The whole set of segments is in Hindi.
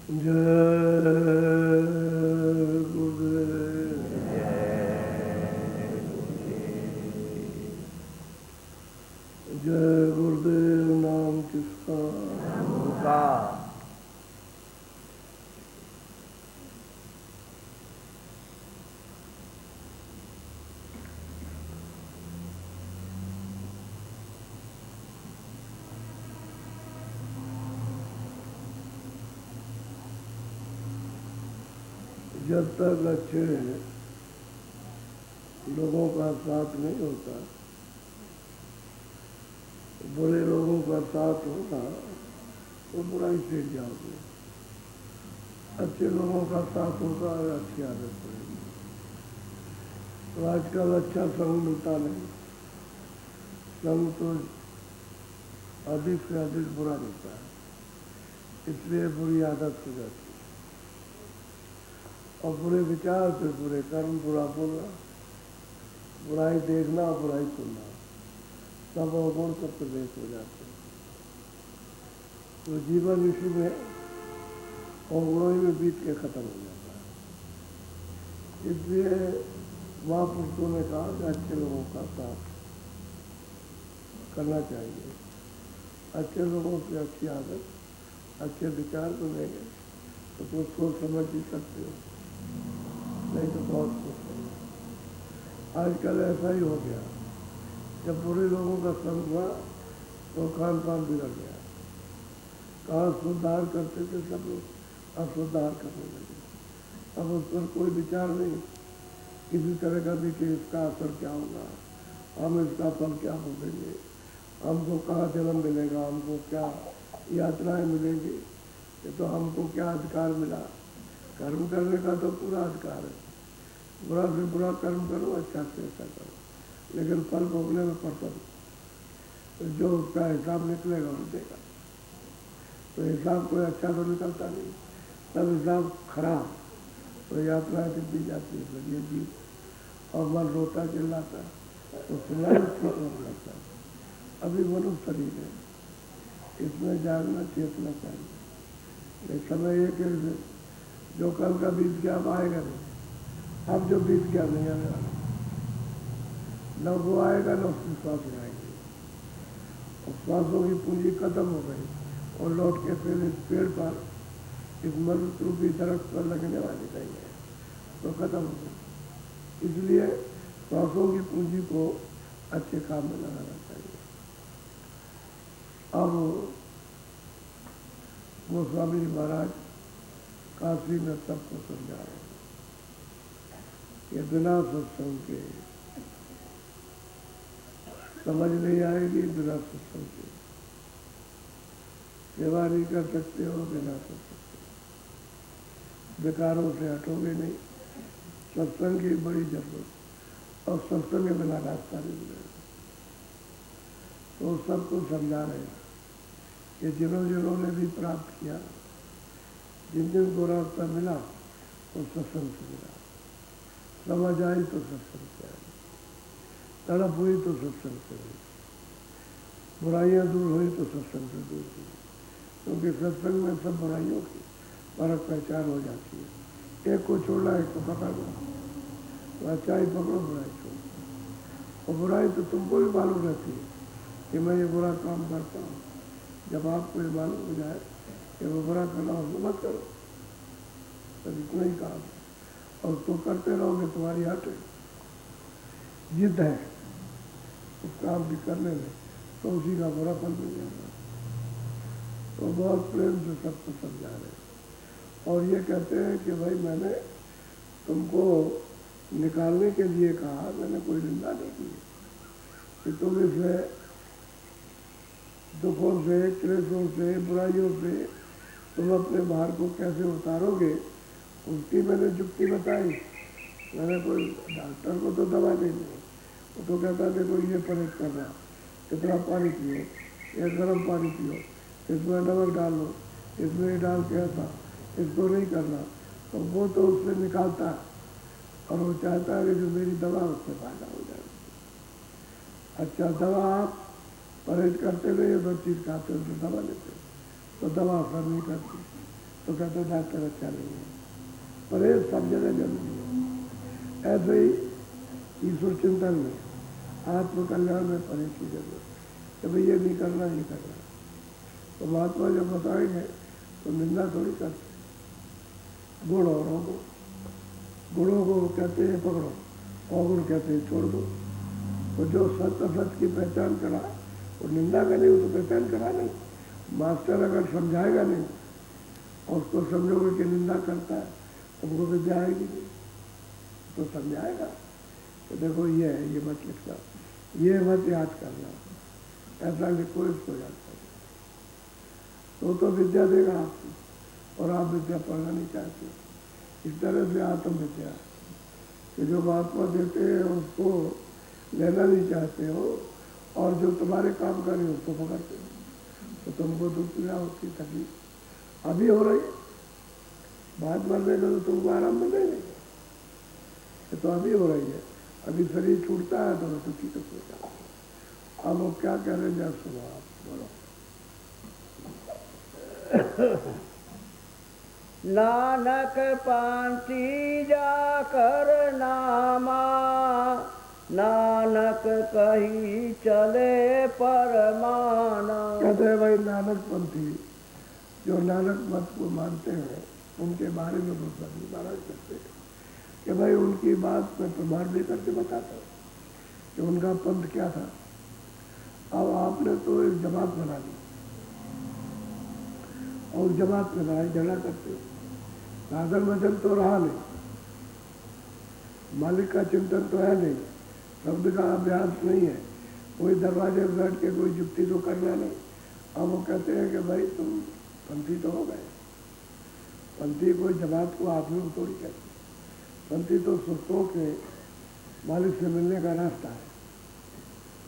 जय गुरुदेव। जय गुरुदेव नाम किसका? उनका। जब तक अच्छे लोगों का साथ नहीं होता, बुरे लोगों का साथ होगा तो बुराई सीख जाओगे। अच्छे लोगों का साथ होगा और अच्छी आदत पड़ेगी। तो आजकल अच्छा संग मिलता नहीं, संग तो अधिक से अधिक बुरा मिलता है, इसलिए बुरी आदत हो जाती है। और बुरे विचार से बुरे कर्म, बुरा बोलना, बुराई देखना, बुराई सुनना, सब अवगुण सब प्रवेश हो जाते हैं। तो जीवन इसी में अवगुणों में बीत के खत्म हो जाता है। इसलिए महापुरुषों ने कहा कि अच्छे लोगों का साथ करना चाहिए। अच्छे लोगों की अच्छी आदत, अच्छे विचार बनेंगे तो कुछ सोच समझ भी सकते हो, नहीं तो बहुत कुछ है। आजकल ऐसा ही हो गया, जब बुरे लोगों का संग हुआ तो खान पान बिगड़ गया। कहाँ सुधार करते थे सब लोग, अब सुधार करने लगे। अब उस पर कोई विचार नहीं किसी तरह का भी कि इसका असर क्या होगा, हम इसका फल क्या भोगेंगे, हमको कहाँ जन्म मिलेगा, हमको क्या यात्राएं मिलेंगी, ये तो हमको क्या अधिकार मिला। कर्म करने का तो पूरा अधिकार है, बुरा से बुरा कर्म करो, अच्छा से अच्छा करो, लेकिन फल भोगने में पड़ता तो जो उसका हिसाब निकलेगा वो देगा। तो हिसाब कोई अच्छा तो निकलता नहीं, सब हिसाब खराब। तो यात्राएं दी जाती है, ये जीव और मन रोता चिल्लाता तो सुनाई ठीक नहीं लगता। अभी मनुष्य शरीर है, इसमें जागना चेतना चाहिए। ये समय एक है, जो कल का बीत गया अब आएगा नहीं, अब जो बीत गया नहीं आने वाला, न वो आएगा न उसकी श्वास आएगी। और श्वासों की पूंजी खत्म हो गई और लौट के फिर इस पेड़ पर, इस मनुष्य रूपी दरख्त पर लगने वाली नहीं है, तो खत्म हो गई। इसलिए श्वासों की पूंजी को अच्छे काम में लगाना चाहिए। अब गोस्वामी जी महाराज काशी में सबको समझा रहे हैं कि बिना सत्संग के समझ नहीं आएगी, बिना सत्संग के सेवा नहीं कर सकते हो, बिना सत्संग के विकारों से हटोगे नहीं। सत्संग की बड़ी जरूरत, और सत्संग के बिना रास्ता नहीं मिलेगा। तो सबको समझा रहे हैं कि जिन्होंने भी प्राप्त किया, जिन जिन को रास्ता मिला वो सत्संग से मिला, समझ आई तो सत्संग से आई, तड़प हुई तो सत्संग से हुई, बुराइयां दूर हुई तो सत्संग से दूर हुई। क्योंकि सत्संग में सब बुराइयों की फर्क पहचान हो जाती है। एक को छोड़ना, एक को पकड़ लो, तो अच्छाई पकड़ो, बुराई छोड़ो। और बुराई तो तुमको भी मालूम रहती है कि मैं ये बुरा काम करता हूँ। जब आपको ये मालूम हो जाए कि वो बुरा करना हो तो मत करो, तो इतना ही काम। और तो करते रहोगे, तुम्हारी हट जिद है उस काम भी करने में, तो उसी का बुरा फल मिल जाएगा। तो बहुत प्रेम से सबको समझा रहे हैं और ये कहते हैं कि भाई मैंने तुमको निकालने के लिए कहा, मैंने कोई निंदा नहीं की कि तुम इसे दुखों से, क्लेशों से, बुराइयों से तुम अपने भार को कैसे उतारोगे, उसकी मैंने युक्ति बताई। मैंने कोई डॉक्टर को तो दवा नहीं दी, वो तो कहता देखो ये परहेज करना, इतना पानी पियो, ये गर्म पानी पियो, इसमें नमक डाल लो, इसमें ये डाल के ऐसा, इसको नहीं करना। तो वो तो उससे निकालता है और वो चाहता है कि जो मेरी दवा उससे फायदा हो जाए। अच्छा, दवा आप परहेज करते रहे, जो चीज़ खाते हो तो दवा लेते हो, तो दवा असर नहीं करती। तो कहते डॉक्टर अच्छा नहीं है। परहेज सब जगह जरूरी है। ऐसे ही ईश्वर चिंतन में, आत्मकल्याण में परहेज की जरूरत है कि भाई ये नहीं करना, ये करना। तो महात्मा जब बताएंगे तो निंदा थोड़ी करते। गुण और अवगुण, गुणों को कहते हैं पकड़ो, अवगुण कहते हैं छोड़ दो। तो जो सत्य असत की पहचान करा वो निंदा करे, वो तो पहचान करा नहीं। मास्टर अगर समझाएगा नहीं और उसको समझोगे कि निंदा करता है, तुमको विद्या आएगी नहीं। तो समझाएगा तो देखो ये है, ये मत लिखना, ये मत याद करना, ऐसा लिखो, इसको याद करो। तो विद्या देगा आपको और आप विद्या पढ़ना नहीं चाहते। इस तरह से आत्म विद्या कि जो महात्मा देते हैं उसको लेना नहीं चाहते हो, और जो तुम्हारे काम कर रहे हो उसको पकड़ते हो, तो तुमको दुख होती तकलीफ अभी हो रही है। बाद मरने का तो तुमको आराम मिलेगा, ये तो अभी हो रही है। अभी शरीर छूटता है तो दुखी तो सोचा। अब वो क्या कह रहे हैं, सुनो आप बोलो। नानक पंथी जाकर नामा, नानक कही चले परमाना। कहते हैं भाई नानक पंथी जो नानक मत को मानते हैं उनके बारे में बहुत महाराज करते हैं कि भाई उनकी बात में प्रमाण दे करके बताता कि उनका पंथ क्या था। अब आपने तो एक जमात बना दी और जमात में लड़ाई झगड़ा करते हो, साधन वचन तो रहा नहीं, मालिक का चिंतन तो है नहीं, शब्द का अभ्यास नहीं है, कोई दरवाजे पर बैठ के कोई जुक्ति तो करना नहीं। अब वो कहते हैं कि भाई तुम पंथी तो हो गए। पंथी कोई जमात को आदमी को थोड़ी कहते, पंथी तो सुस्तों के मालिक से मिलने का रास्ता है,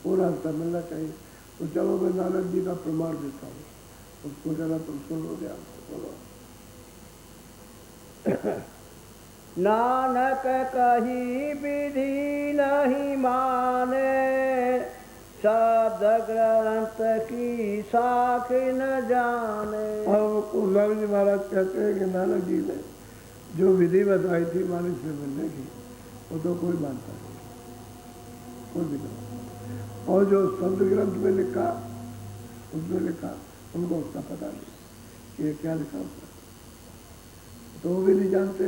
वो रास्ता मिलना चाहिए। तो चलो मैं नानक जी का प्रमाण देता हूँ, उसको जरा तुम सुनो दे, बोलो। नानक कही विधि नहीं माने, शब्द ग्रंथ की साख न जाने। अब कुलदेव जी महाराज कहते हैं कि नानक जी ने जो विधि बताई थी मालिक से मिलने की, वो तो कोई मानता नहीं, कोई भी नहीं। और जो शब्द ग्रंथ में लिखा, उसमें लिखा, उनको उसका पता नहीं कि ये क्या लिखा उसका, तो वो भी नहीं जानते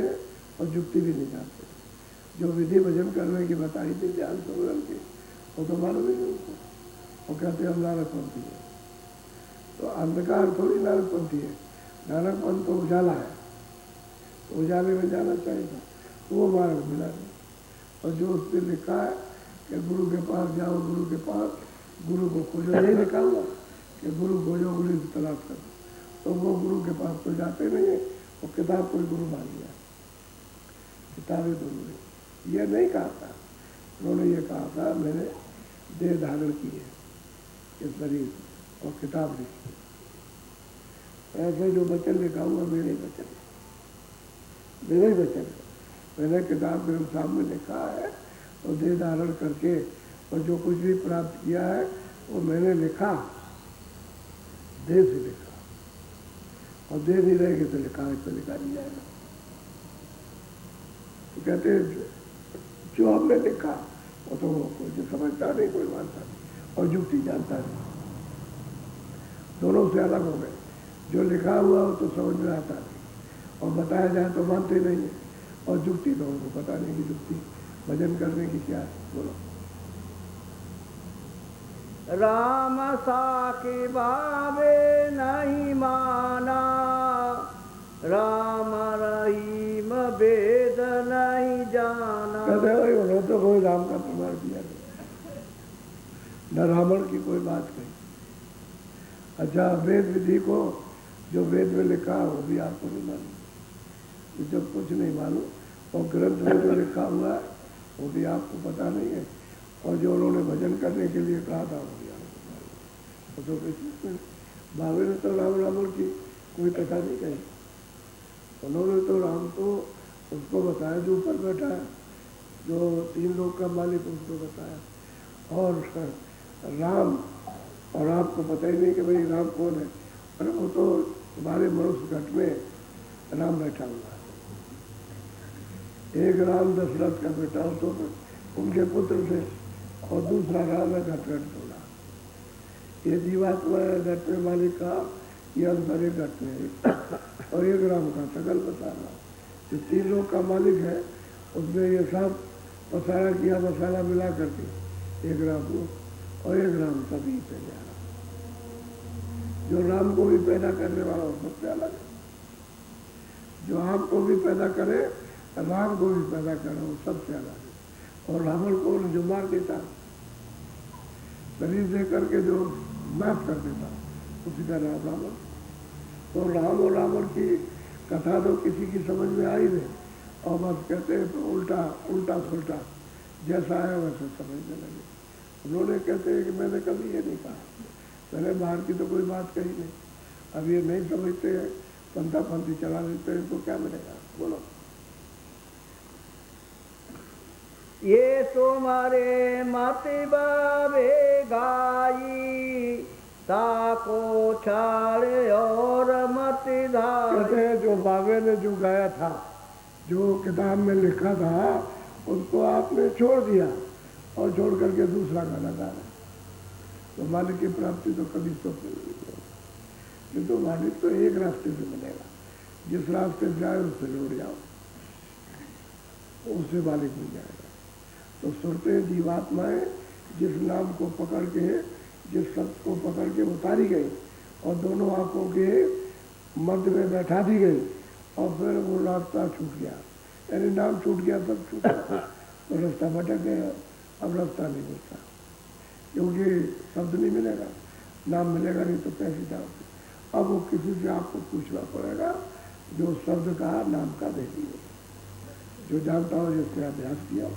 और जुक्ति भी नहीं जानते। जो विधि भजन करने की बताई थी ध्यान सुमरन की, वो तो मालूम ही नहीं उसको। वो कहते हैं हम नानकपंथी है। तो अंधकार थोड़ी नानकपंथी है, नानकपंथ तो उजाला है, तो उजाले में जाना चाहिए था, तो वो मार्ग मिला नहीं। और जो उस पर लिखा है कि गुरु के पास जाओ, गुरु के पास, गुरु को खोजो, नहीं लिखा हुआ कि गुरु खोजो, गुरु की तलाश करो, तो वो गुरु के पास तो जाते नहीं है। वो किताब कोई गुरु मान लिया, किताबें गुरु है, ये नहीं कहा था। उन्होंने ये कहा था मैंने देह धारण की है, ये शरीर, और किताब लिखी। ऐसे जो वचन लिखा हुआ मेरे वचन, मेरे वचन, मैंने किताब मेरे सामने लिखा है और देह धारण करके और जो कुछ भी प्राप्त किया है वो मैंने लिखा, देह से लिखा, और देह नहीं रहेगी तो लिखा है तो लिखा नहीं जाएगा। तो कहते हैं जो हमने लिखा वो तो कोई समझता नहीं, कोई मानता नहीं, और जुक्ति जानता नहीं, दोनों से अलग हो गए। जो लिखा हुआ हो तो समझ में आता नहीं, और बताया जाए तो मानते नहीं है, और जुक्ति तो उनको पता नहीं कि जुक्ति भजन करने की क्या है। बोलो। राम साके बाबे नहीं माना, राम रहीम वेद नहीं जाना। कहते भाई उन्होंने तो कोई राम का प्रमाण दिया नहीं, न रावण की कोई बात कही। अच्छा, वेद विधि को जो वेद में लिखा वो भी आपको नहीं मालूम, तो जब कुछ नहीं मालूम और ग्रंथ में जो लिखा हुआ है वो भी आपको पता नहीं है, और जो उन्होंने भजन करने के लिए कहा था वो भी आपको मालूम। तो किसी बाबे ने तो रावण की कोई कथा नहीं कही, उन्होंने तो राम को उसको बताया जो ऊपर बैठा है, जो 3 लोग का मालिक, उसको बताया। और राम, और आपको पता ही नहीं कि भाई राम कौन है, अरे वो तो तुम्हारे मनुष्य घट में राम बैठा हुआ है। एक राम दशरथ का बेटा तो उनके पुत्र थे, और दूसरा राम है घट तोड़ा। ये जीवात्मा है घट में मालिक का, ये अंतर एक घट में और एक राम का सकल पसारा। जो 3 लोग का मालिक है उसमें ये सब पसारा किया, मसाला मिला करके एक राम को, और एक राम तभी पहले आ रहा। जो राम को भी पैदा करने वाला हो सबसे अलग है। जो आपको भी पैदा करे, राम को भी पैदा करे, वो सबसे अलग है। और रावण को जो मार देता, शरीर दे करके जो नाश कर देता, उसी का नाम रावण। तो राम और रावण की कथा तो किसी की समझ में आई नहीं, और बस कहते हैं तो उल्टा उल्टा सुल्टा जैसा है वैसे समझने लगे। उन्होंने कहते हैं कि मैंने कभी ये नहीं कहा, मैंने बाहर की तो कोई बात कही नहीं। अब ये नहीं समझते हैं, पंथा पंथी चला लेते हैं, तो क्या मिलेगा? बोलो। ये तुम्हारे मति बाबे गाई, ताको छाड़े और मति धाई। कहते हैं जो बाबे ने जो गाया था, जो किताब में लिखा था, उसको आपने छोड़ दिया और छोड़ करके दूसरा गाना गा रहे। तो मालिक की प्राप्ति तो कभी तो नहीं, किंतु मालिक तो एक रास्ते से मिलेगा। जिस रास्ते से आए उससे जुड़ जाओ, उससे मालिक मिल जाएगा। तो सुनते जीवात्माएं जिस नाम को पकड़ के, जिस शब्द को पकड़ के उतारी गई और दोनों आंखों के मध्य में बैठा दी गई, और फिर वो रास्ता छूट गया, यानी नाम छूट गया, सब छूट गया, तो रास्ता भटक गया। अब रास्ता नहीं मिलता, क्योंकि शब्द नहीं मिलेगा, नाम मिलेगा नहीं, तो कैसे जाओगे? अब वो किसी से आपको पूछना पड़ेगा जो शब्द का नाम का देती हो, जो जानता हो, जिससे अभ्यास किया हो,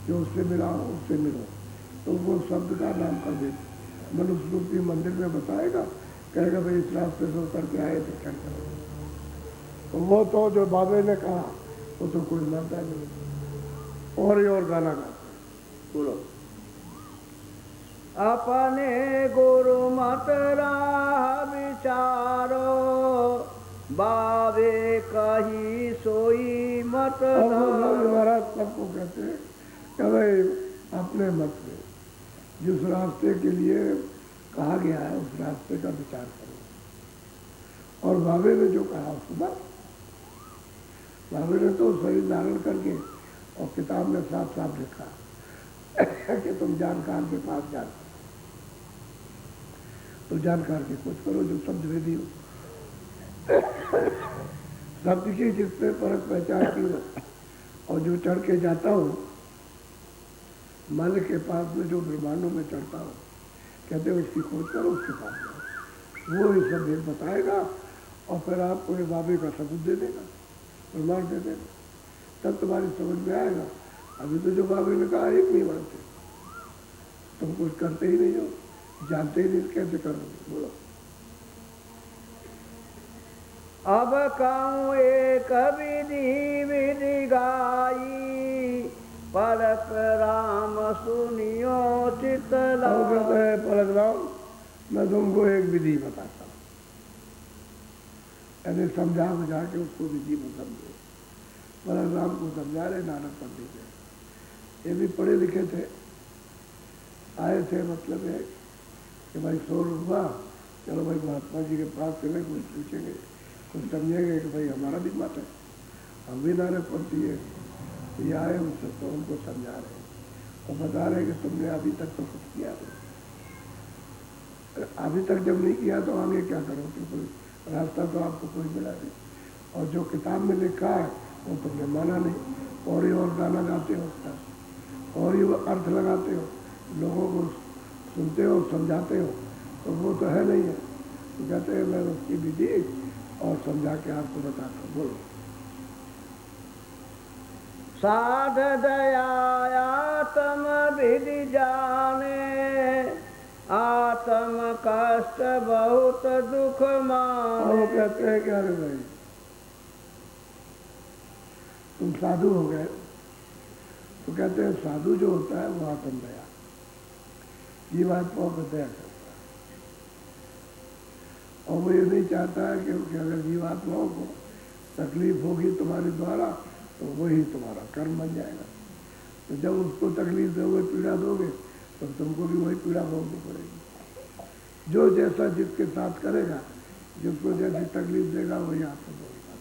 जो उससे मिला हो, उससे मिलो, तो वो शब्द का नाम का देती। मनुष्य रूपी मंदिर में बताएगा, कहेगा भाई इस रास्ते से उतर के आए थे, क्या करो? तो वो तो जो बाबे ने कहा वो तो कोई मानता नहीं, और ही और गाना गाते। बोलो। अपने गुरु मत राह विचारो, बाबे कही सोई मत महाराज सबको कहते हैं कि भाई अपने मत में जिस रास्ते के लिए कहा गया है उस रास्ते का विचार करो। और बाबे ने जो कहा सुना, बाबे ने तो शरीर धारण करके और किताब में साफ साफ लिखा कि तुम जानकार के पास जाओ, तो जानकार की खोज करो जो शब्द वेदी हो, शब्द की जिससे परख पहचान की हो, और जो चढ़ के जाता हो मालिक के पास में, जो ब्रह्मांडों में चढ़ता हो, कहते हैं उसकी खोज करो, उसके पास जाओ, वो ये सब भेद बताएगा, और फिर आपको ये बाबे का सबूत दे देगा, प्रमाण दे देगा, तब तुम्हारी समझ में आएगा। अभी तो जो बाबे ने कहा एक नहीं मानते, तुम कुछ करते ही नहीं हो, जानते ही नहीं, कैसे करोगे? बोलो। अब कहूँ एक विधि विधि गाई, परक राम सुनियो चित लाई। परक राम, मैं तुमको एक विधि बताता हूँ, यानी समझा बुझा के उसको विधि में समझो। परक राम को समझा रहे नानक पंडित है, ये भी पढ़े लिखे थे, आए थे, मतलब है कि भाई शोर हुआ, चलो भाई महात्मा जी के पास चले, कुछ पूछेंगे, कुछ समझेंगे कि भाई हमारा भी मत है, हम भी नानक पंथी है। ये आए उनसे, तो उनको समझा रहे हैं और बता रहे कि तुमने अभी तक तो कुछ किया नहीं, अभी तक जब नहीं किया तो आगे क्या करोगे? कोई रास्ता तो आपको कोई मिला नहीं, और जो किताब में लिखा है वो तुमने माना नहीं, और ही और गाना गाते हो उसका, और ही अर्थ लगाते हो, लोगों को सुनते हो, समझाते हो, तो वो तो है नहीं है। तो कहते हैं मैं उसकी विधि और समझा के आपको बताता हूँ। बोलो। साध दयातम विधि जाने, आत्म कष्ट बहुत दुख माने। वो कहते हैं कि अरे भाई तुम साधु हो गए, तो कहते हैं साधु जो होता है वो आत्म दया, जीवात्माओं को दया करता है, और वो ये नहीं चाहता है कि अगर जीवात्माओं को तकलीफ होगी तुम्हारे द्वारा तो वही तुम्हारा कर्म बन जाएगा। तो जब उसको तकलीफ दोगे, पीड़ा दोगे, तो तुमको भी वही पीड़ा भोगनी पड़ेगी। जो जैसा जिसके साथ करेगा, जिसको जैसी तकलीफ देगा वही आपको भोगेगा।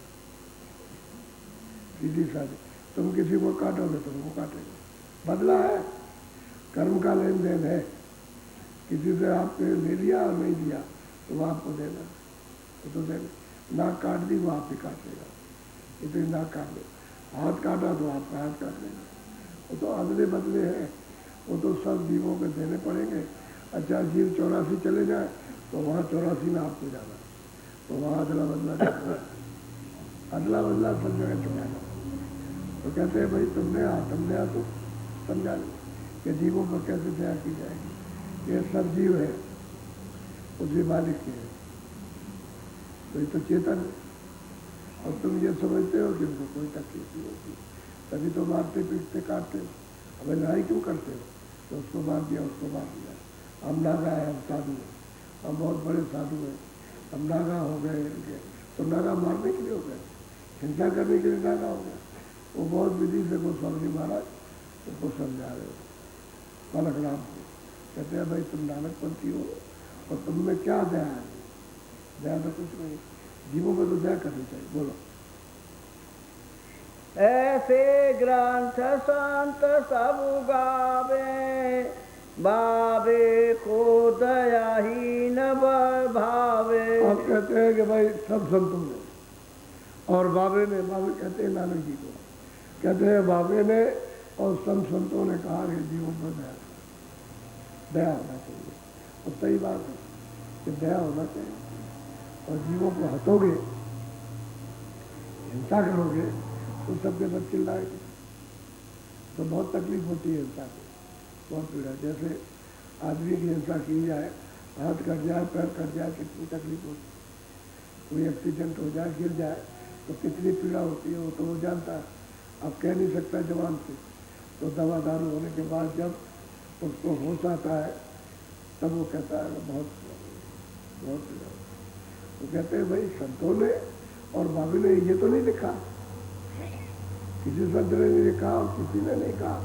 सीधी साधी। तुम किसी को काटोगे तुमको काटेगा। बदला है, कर्म का लेन देन है। किसी से आपने ले लिया और नहीं दिया तो वो आपको देगा, तो देगा। नाक काट दी वो आप ही काट देगा, इतनी नाक काट दो। हाथ काटा तो आपका हाथ काट देगा। वो तो अदले बदले हैं, वो तो सब जीवों को देने पड़ेंगे। अच्छा, जीव 84 चले जाए तो वहाँ 84 में आपको जाना, तो वहाँ अदला बदला अदला बदला सब जगह चुकाएगा। तो कहते हैं भाई तुमने तो समझा लो कि जीवों पर कैसे दया की जाएगी। ये सब जीव है, उसी मालिक के है, तो ये तो चेतन है। और तुम ये समझते हो कि उनको कोई तकलीफ नहीं होती, तभी तो मारते पीटते काटते हो। हमें लड़ाई क्यों करते हो? तो उसको मार दिया, उसको मार दिया। हम नागा है, हम साधु हैं, हम बहुत बड़े साधु हैं, हम नागा हो गए इनके। तो नागा मारने के लिए हो गए, हिंसा करने के लिए नागा हो गया। वो बहुत विधि से गोस्वामी महाराज उनको समझा रहे हो, पलक राम को। कहते हैं भाई तुम नानकपंथी हो और तुम में क्या दया है? दया तो कुछ नहीं, जीवों में तो दया करनी चाहिए। बोलो। ऐसे ग्रंथ संत सब गावे, बाबे को दयाहीन भावे। आप कहते हैं कि भाई सब संतों ने और बाबे ने, बाबे कहते हैं नानक जी को, कहते हैं बाबे ने और सब संतों ने कहा कि जीवों पर दया होना चाहिए। और सही बात है कि दया होना चाहिए। और जीवों को हंसोगे, हिंसा करोगे तो सबके सब चिल्लाएंगे, तो बहुत तकलीफ होती है हिंसा को, बहुत पीड़ा। जैसे आदमी की हिंसा की जाए, हाथ कट जाए, पैर कट जाए, कितनी तकलीफ होती है। कोई एक्सीडेंट हो जाए, गिर जाए तो कितनी पीड़ा होती है, वो तो वो जानता है। अब कह नहीं सकता जवान से। तो दवा दारू होने के बाद जब उसको होश आता है तब वो कहता है बहुत बहुत पीड़ा। तो कहते हैं भाई संतों ने और बाबी ने ये तो नहीं लिखा, किसी संत ने नहीं लिखा और किसी ने नहीं कहा।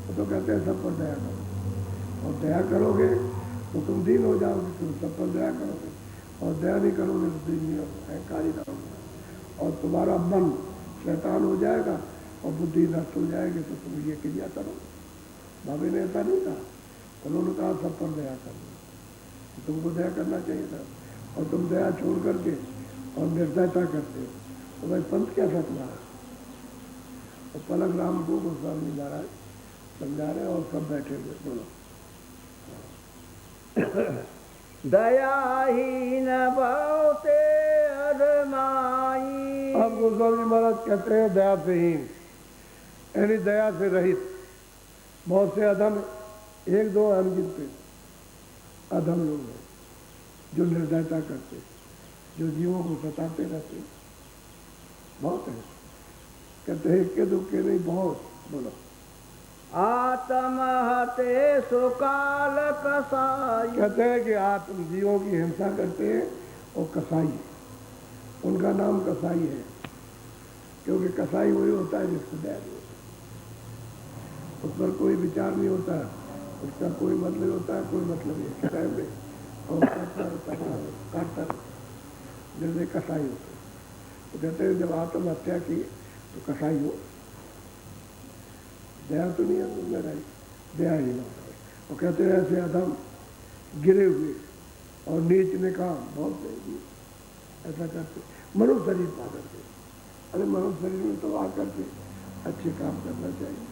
वो तो कहते हैं सब पर दया करो, और दया करोगे तो तुम दीन हो जाओगे, तुम सब पर दया करोगे। और दया नहीं करोगे तो दीन नहीं होगा, अहंकारी रहोगे और तुम्हारा मन शैतान हो जाएगा और बुद्धि नष्ट हो जाएगी। तो तुम ये क्रिया करो। बाबी ने ऐसा नहीं कहा, उन्होंने कहा सब पर दया करना, तुमको दया करना चाहिए था। और तुम दया छोड़ करके और निर्दयता करते हो, तो भाई पंथ कैसा तुम्हारा? और पलक राम को गोस्वामी महाराज समझा रहे और सब बैठे हुए। बोलो। दयाहीन बहुते अधमाई। अब गोस्वामी महाराज कहते हैं दया से हीन, यानी दया से रहित। बहुत से अधम, एक दो अनगिनते अधम लोग हैं जो निर्दयता करते, जो जीवों को सताते रहते, बहुत है। कहते हैं इक्के दुक्के नहीं, बहुत। बोलो। आत्महते सुकाल कसाई। कहते हैं कि आत्म जीवों की हिंसा करते हैं और कसाई, उनका नाम कसाई है, क्योंकि कसाई वही होता है जिसको दया नहीं होता, उस पर कोई विचार नहीं होता, उसका कोई मतलब होता है, कोई मतलब नहीं है, और काटता जैसे कसाई होते। तो कहते हैं जब आत्महत्या की तो कसाई हो, दया तो नहीं है तुमने रही, दया ही ना। वो कहते हैं ऐसे अधम गिरे हुए और नीच ने कहा बहुत नहीं, ऐसा करते मनुष्य शरीर पा करते। अरे मनुष्य शरीर में तो आकर के अच्छे काम करना चाहिए,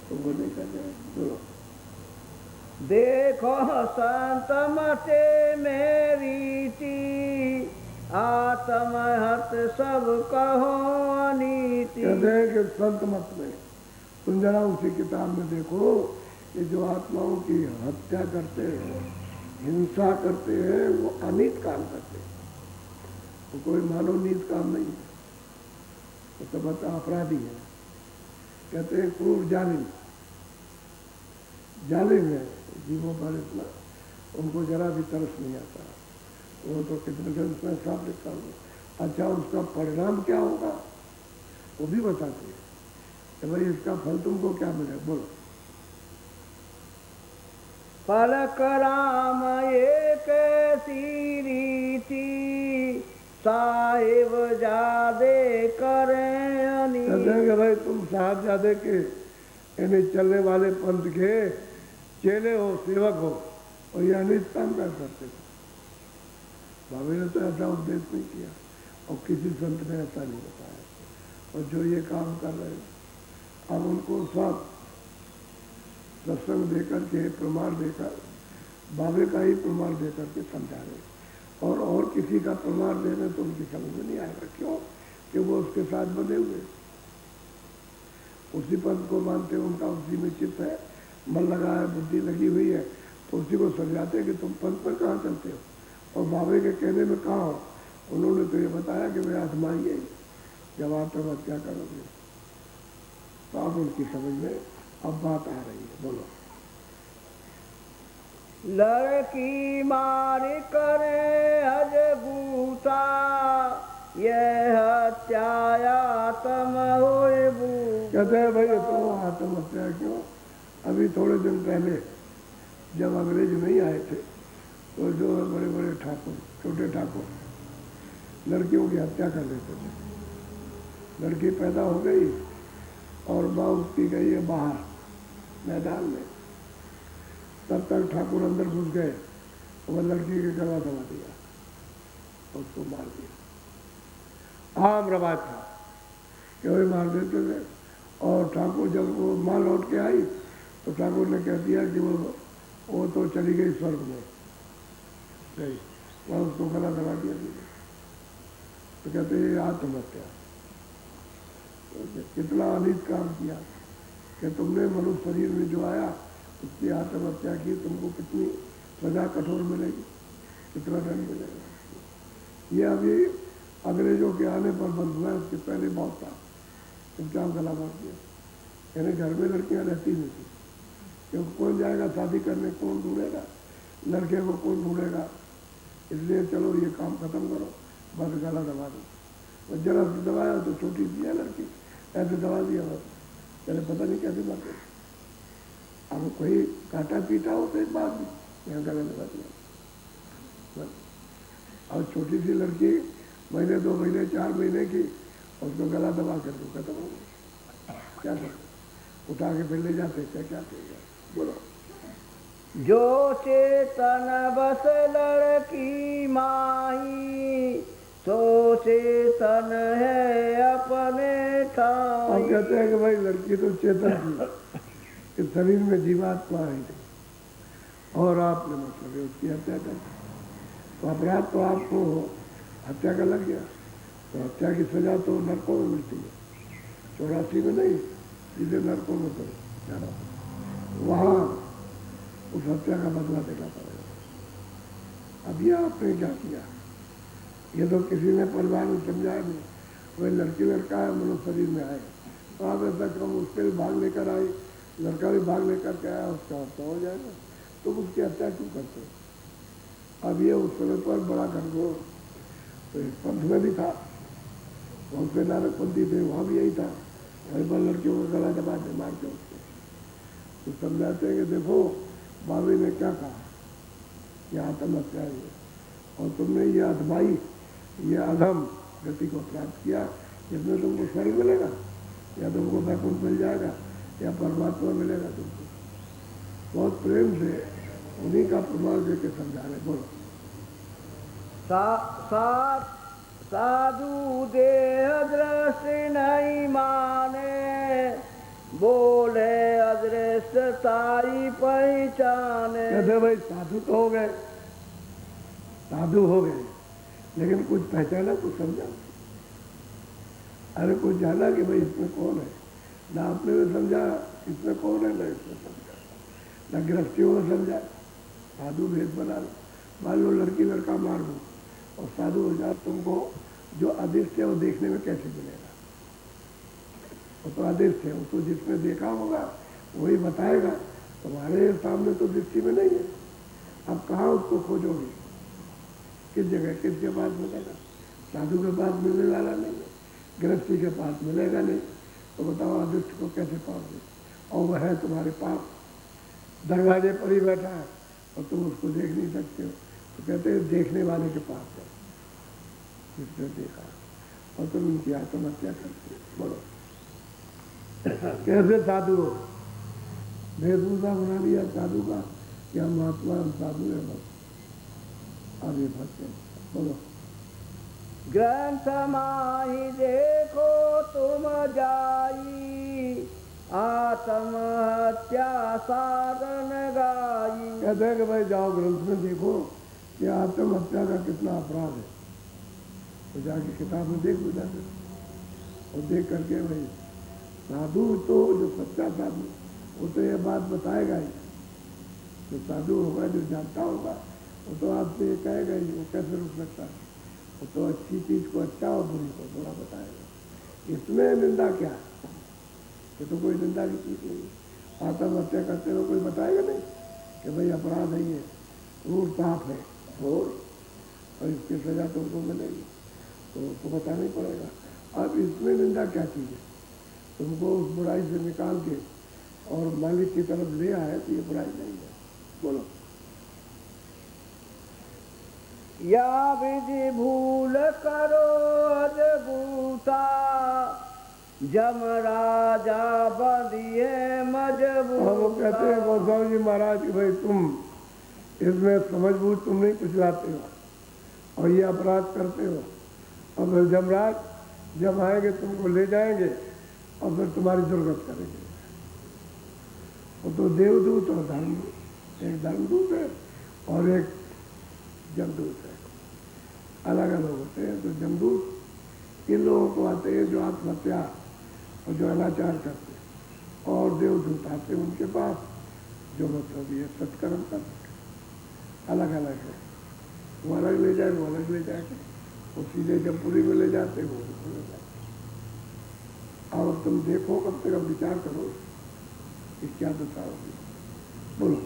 तो वो नहीं कर रहे। बोलो। देखो संत मते मेरी टी, आत्महत सब कहो अनीति। कहते हैं कि संत मत में तुम जरा उसी किताब में देखो, ये जो आत्माओं की हत्या करते हैं, हिंसा करते हैं, वो अनीत काम करते हैं, वो कोई मानवनीत काम नहीं है, वो तो बता अपराधी है। कहते हैं क्रूर जालिम, जालिम है जीवों पर, इतना उनको जरा भी तरस नहीं आता। वो तो कितने दिन उसमें साफ लिखा होगा। अच्छा उसका परिणाम क्या होगा वो भी बताते हैं कि भाई इसका फल तुमको क्या मिले, बोलो। फलक राम एक सी रीति साहिब जादे करें अनी। कहते हैं कि भाई तुम साहबजादे के यानी चलने वाले पंथ के चेले हो, सेवक हो, और ये अनित काम कर सकते थे। बाबे ने तो ऐसा उपदेश नहीं किया और किसी संत ने ऐसा नहीं बताया। और जो ये काम कर रहे हैं, अब उनको सब सत्संग देकर के, प्रमाण देकर, बाबे का ही प्रमाण देकर के समझा रहे। और किसी का प्रमाण दे रहे तो उनकी समझ में नहीं आएगा। क्यों? कि वो उसके साथ बने हुए, उसी पंथ को मानते, उनका उसी में चित्त है, मन लगा है, बुद्धि लगी हुई है, तो उसी को समझाते कि तुम पंथ पर कहाँ चलते हो और बाबे के कहने में कहाँ हो। उन्होंने तो ये बताया कि मैं आजमाइए, जब आप तब क्या करोगे। तो अब उनकी समझ में अब बात आ रही है, बोलो। लड़की मार करे अजगूता यह हत्याया तम होए बूता। कहते हैं भाई तो आत्महत्या क्यों? अभी थोड़े दिन पहले जब अंग्रेज नहीं आए थे तो जो बड़े बड़े ठाकुर, छोटे ठाकुर लड़कियों की हत्या कर देते थे। लड़की पैदा हो गई और माँ उसकी गई है बाहर मैदान में, तब तक ठाकुर अंदर घुस गए, वह लड़की के गला दबा दिया, उसको मार दिया। आम रवाज था कि वही मार देते थे। और ठाकुर जब वो माँ लौट के आई तो ठाकुर ने कह दिया कि वो तो चली गई स्वर्ग में गई, वहाँ उसको गला दबा दिया। तो कहते ये आत्महत्या। तो कितना अनित काम किया कि तुमने मनुष्य शरीर में जो आया उसकी आत्महत्या की, तुमको कितनी सजा कठोर मिलेगी, कितना दंड मिलेगा। ये अभी अंग्रेजों के आने पर बंद हुआ, उसके पहले बहुत था। चुपचाप गला मार दिया। यानी घर में लड़कियां रहती नहीं थी, क्योंकि कौन जाएगा शादी करने, कौन ढूंढेगा लड़के को, कौन ढूंढेगा। इसलिए चलो ये काम खत्म करो, बस गला दबा दो। और जरा से दबाया तो छोटी सी है लड़की, ऐसे दबा दिया बस, पहले पता नहीं कैसे मरते। अब कोई काटा पीटा हो तो एक बात भी, यहाँ गला दबा दिया बस। और छोटी सी लड़की महीने, 2 महीने, 4 महीने की, उसको गला दबा कर दो, खत्म हो गया। क्या करें? उठा के फिर ले जाते, क्या करेगा, बोलो। जो चेतन बस लड़की माही तो चेतन है अपने ठाई। हम कहते हैं कि भाई लड़की तो चेतन थी, इस शरीर में जीवात्मा है और आपने मतलब उसकी हत्या कर दी, तो अपराध तो आपको हत्या का लग गया। तो हत्या की सजा तो नरकों में मिलती है, 84 में नहीं, सीधे नरकों में तो जाना, वहाँ उस हत्या का बदला देना पड़ेगा। अब यह आपने क्या किया? ये तो किसी ने परिवार में समझाया नहीं, वही लड़की लड़का है, मनुष्य शरीर में आए, तो आप ऐसा कम उसके भी भाग लेकर आए, लड़का भी भाग लेकर के आया, उसका हत्या हो जाएगा, तो उसकी हत्या क्यों करते हो? अब ये उस समय पर बड़ा घनघोर तो इस पंथ में भी था, बहुत से नारकपंथी थे, वहाँ भी यही था, वहीं पर लड़कियों का गला दबाते मारते उसको। तो समझाते हैं कि देखो बाबे ने क्या कहा, यह आत्महत्या है और तुमने ये आजमाई, ये अधम गति को प्राप्त किया, जिसमें तुमको स्वर्ग मिलेगा या तुमको वैकुंठ मिल जाएगा या परमात्मा मिलेगा तुमको। बहुत प्रेम से उन्हीं का प्रमाण देकर समझा रहे। बोलो। साधु देह दृष्टि नहीं माने बोले अदृश्य ताई पहचाने। कहते भाई साधु तो हो गए, साधु हो गए, लेकिन कुछ पहचाना, कुछ समझा। अरे कुछ जाना कि भाई इसमें कौन है, ना आपने में समझा इसमें कौन है, ना इसमें समझा, ना गृहस्थियों में समझा। साधु भेद बना लो, मान लो लड़की लड़का मार दो और साधु हो जाए, तुमको जो अदृश्य है वो देखने में कैसे मिलेगा? वो तो अदृश्य है, उसको जिसने देखा होगा वही बताएगा, तुम्हारे सामने तो दृष्टि में नहीं है। अब कहाँ उसको खोजोगे, किस जगह, किसके पास मिलेगा? साधु के पास मिलने वाला नहीं है। गृहस्थी के पास मिलेगा नहीं, तो बताओ अदृष्ट को कैसे पाओगे? और वह है तुम्हारे पास, दरवाजे पर ही बैठा है और तुम उसको देख नहीं सकते हो। तो कहते हैं देखने वाले के पास है, जिसने देखा, और तुम उनकी आत्महत्या करते हो। बोलो कैसे साधु हो? वेशभूषा बना लिया साधु का कि हम महात्मा, हम साधु है, बस आगे फंसते। बोलो ग्रंथ माही देखो तुम जाई, आत्महत्या साधन गाई। कहते हैं कि भाई जाओ ग्रंथ में देखो कि आत्महत्या का कितना अपराध है, तो जाके किताब में देख जाते, और देख करके भाई साधु तो जो सच्चा साधु वो तो ये बात बताएगा ही, जो साधु होगा, जो जानता होगा, वो तो आपसे ये कहेगा ही, वो कैसे रुक सकता है? वो तो अच्छी चीज को अच्छा और बुरी को बुरा बताएगा। इसमें निंदा क्या है? ये तो कोई निंदा की चीज नहीं। आत्महत्या करते हुए कोई बताएगा नहीं कि भाई अपराध है, ये क्रूर पाप है और इसकी सजा तुमको मिलेगी, तो उसको बताना ही पड़ेगा। अब इसमें निंदा क्या चीज है? तुमको उस बुराई से निकाल के और मालिक की तरफ ले आए तो ये बुराई नहीं है। बोलो या विधि भूल करो अजगूता, जम राजा बंदिए मजबूत। हम कहते हैं गोस्वामी जी महाराज कि भाई तुम इसमें समझबूझ तुम नहीं कुछ लाते हो और ये अपराध करते हो, और जमराज जब आएंगे तुमको ले जाएंगे और फिर तुम्हारी जरूरत करेंगे। वो तो देवदूत और धर्मदूत, एक धर्मदूत है और एक जमदूत है, अलग अलग होते हैं। तो जमदूत इन लोगों को आते हैं जो आत्महत्या और जो अनाचार करते हैं, और देवदूत आते हैं उनके पास जो मतलब ये सत्कर्म करते, अलग अलग है। वो अलग ले जाए, वो अलग ले जाएंगे, वो सीधे जमपुरी में ले जाते, वो ले जाते। और तुम देखो, कम से कम विचार करो कि क्या बताओगे। बोलो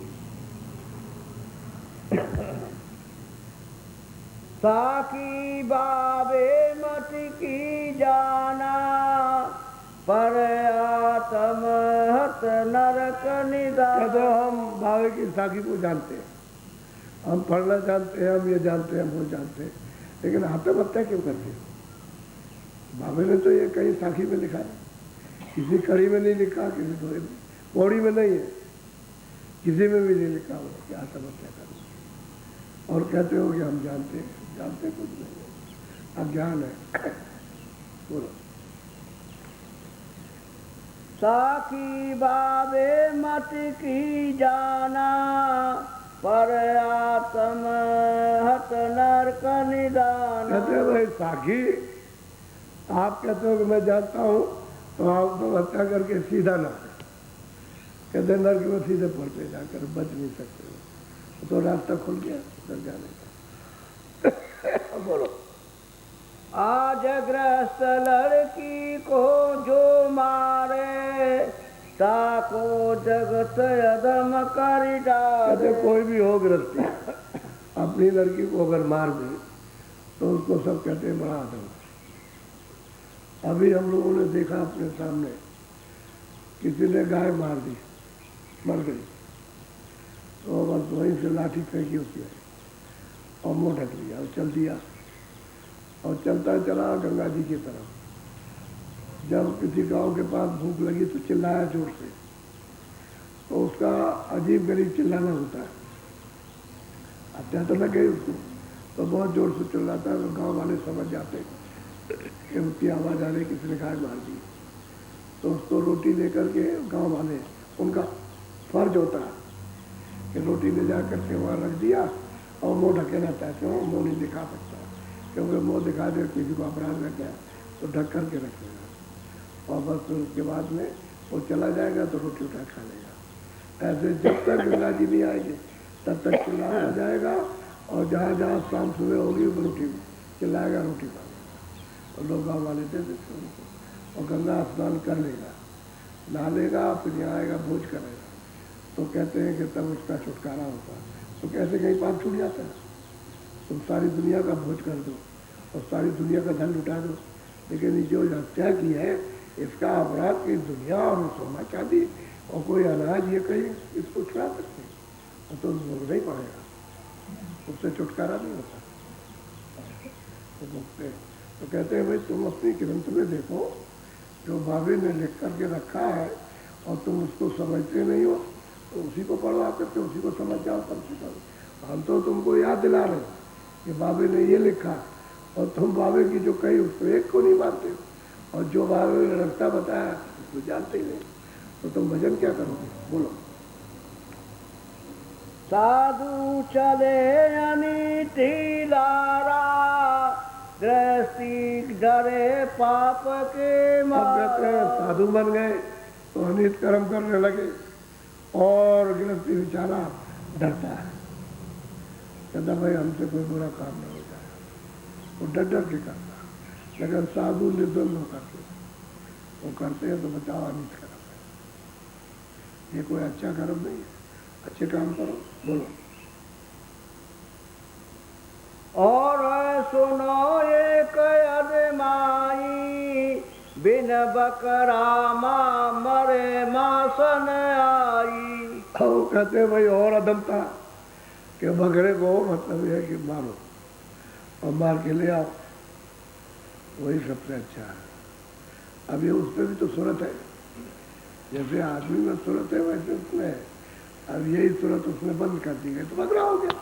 साकी बाबे मत की जाना, पर आत्महत नरक निदान। कहते हम बाबे की साखी को जानते हैं, हम पढ़ना जानते हैं, हम ये जानते हैं, हम वो जानते हैं, लेकिन आत्महत्या क्यों करते हैं? बाबे ने तो ये कहीं साखी में लिखा है, किसी कड़ी में नहीं लिखा, किसी पौड़ी में नहीं है, किसी में भी नहीं लिखा हो कि आत्महत्या करना। और कहते हो कि हम जानते हैं, जानते कुछ नहीं है, अज्ञान है। बोलो साखी बाबे मत की जाना, पर आत्महत नरक निदान। कहते हैं भाई साखी, आप कहते हो कि मैं जानता हूँ, तो आप तो हत्या करके सीधा ना है, कहते नरक में सीधे पड़ते जाकर बच नहीं सकते हो, तो रास्ता खुल गया उधर जाने का। बोलो आज ग्रस्त लड़की को जो मारे, ताको जगत अधम कर डाले। कहते कोई भी हो गृहस्थी अपनी लड़की को अगर मार दे तो उसको सब कहते हैं बड़ा अधम। अभी हम लोगों ने देखा अपने सामने, किसी ने गाय मार दी, मर गई, तो बस वहीं से लाठी फेंकी उसने और मुँह ढक लिया और चल दिया, और चलता चला गंगा जी की तरफ। जब किसी गांव के पास भूख लगी तो चिल्लाया जोर से, तो उसका अजीब गरीब चिल्लाना होता है, हत्या तो लग गई उसको, तो बहुत जोर से चिल्लाता है, तो गाँव वाले समझ जाते कि उसकी आवाज़ आ रही किसी ने गाय मार दी। तो उसको रोटी लेकर के गाँव वाले, उनका फर्ज होता है कि रोटी ले जा करके वहाँ रख दिया, और मुँह ढकेना चाहते हो, मुँह नहीं दिखा सकता, क्योंकि मुँह दिखा दे किसी को अपराध में क्या, तो ढक करके रखेगा, और बस तो उसके बाद में वो चला जाएगा तो रोटी उठा खा लेगा। ऐसे जब तक गंगा जी नहीं आएगी तब तक चिल्लाता जाएगा, और जहाँ जहाँ शाम सुबह होगी वो रोटी चिल्लाएगा, रोटी खा लेगा, और लोग गाँव वाले दे देते उनको, और गंगा स्नान कर लेगा, नहा लेगा, फिर यहाँ आएगा भोज करेगा, तो कहते हैं कि तब उसका छुटकारा होता है। तो कैसे कहीं पाप छूट जाता है? तुम सारी दुनिया का भोज कर दो और सारी दुनिया का धन लुटा दो, लेकिन ये जो हत्या की है इसका अपराध की दुनिया और सोना चांदी और कोई अनाज ये कहीं इसको छुड़ा सकते हैं तो भोगना ही पड़ेगा, उससे छुटकारा नहीं होता। तो कहते हैं भाई तुम अपनी ग्रंथ में देखो जो बाबे ने लिख करके रखा है और तुम उसको समझते नहीं हो तो उसी को पढ़वा करके उसी को समझ जाओ कम से कम। हम तो तुमको याद दिला रहे हैं कि बाबे ने ये लिखा और तुम बाबे की जो कही उसको एक को नहीं मानते हो और जो बाबे ने रास्ता बताया उसको जानते ही नहीं, तो तुम भजन क्या करोगे? बोलो। साधु चले अनिति लारा, गृहस्थी डरे पाप के मारे। साधु बन गए तो अनित कर्म करने लगे और गृहस्थी बेचारा डरता है, कहता भाई हमसे कोई बुरा काम नहीं हो जाए, वो डर डर के करता। लेकिन साधु निर्द्वंद होकर के वो करते हैं तो बचाओ अनित कर्म है, ये कोई अच्छा कर्म नहीं है, अच्छे काम करो। बोलो। और सुनो एक अदमाई, बिन बकरा माँ मरे मासन आई। वो कहते भाई और अदमता कि बकरे को मतलब यह है कि मारो और मार के ले आओ, वही सबसे अच्छा है। अब ये उसमें भी तो सूरत है, जैसे आदमी में सूरत है वैसे उसमें है। अब यही सूरत उसने बंद कर दी गई तो बकरा हो गया।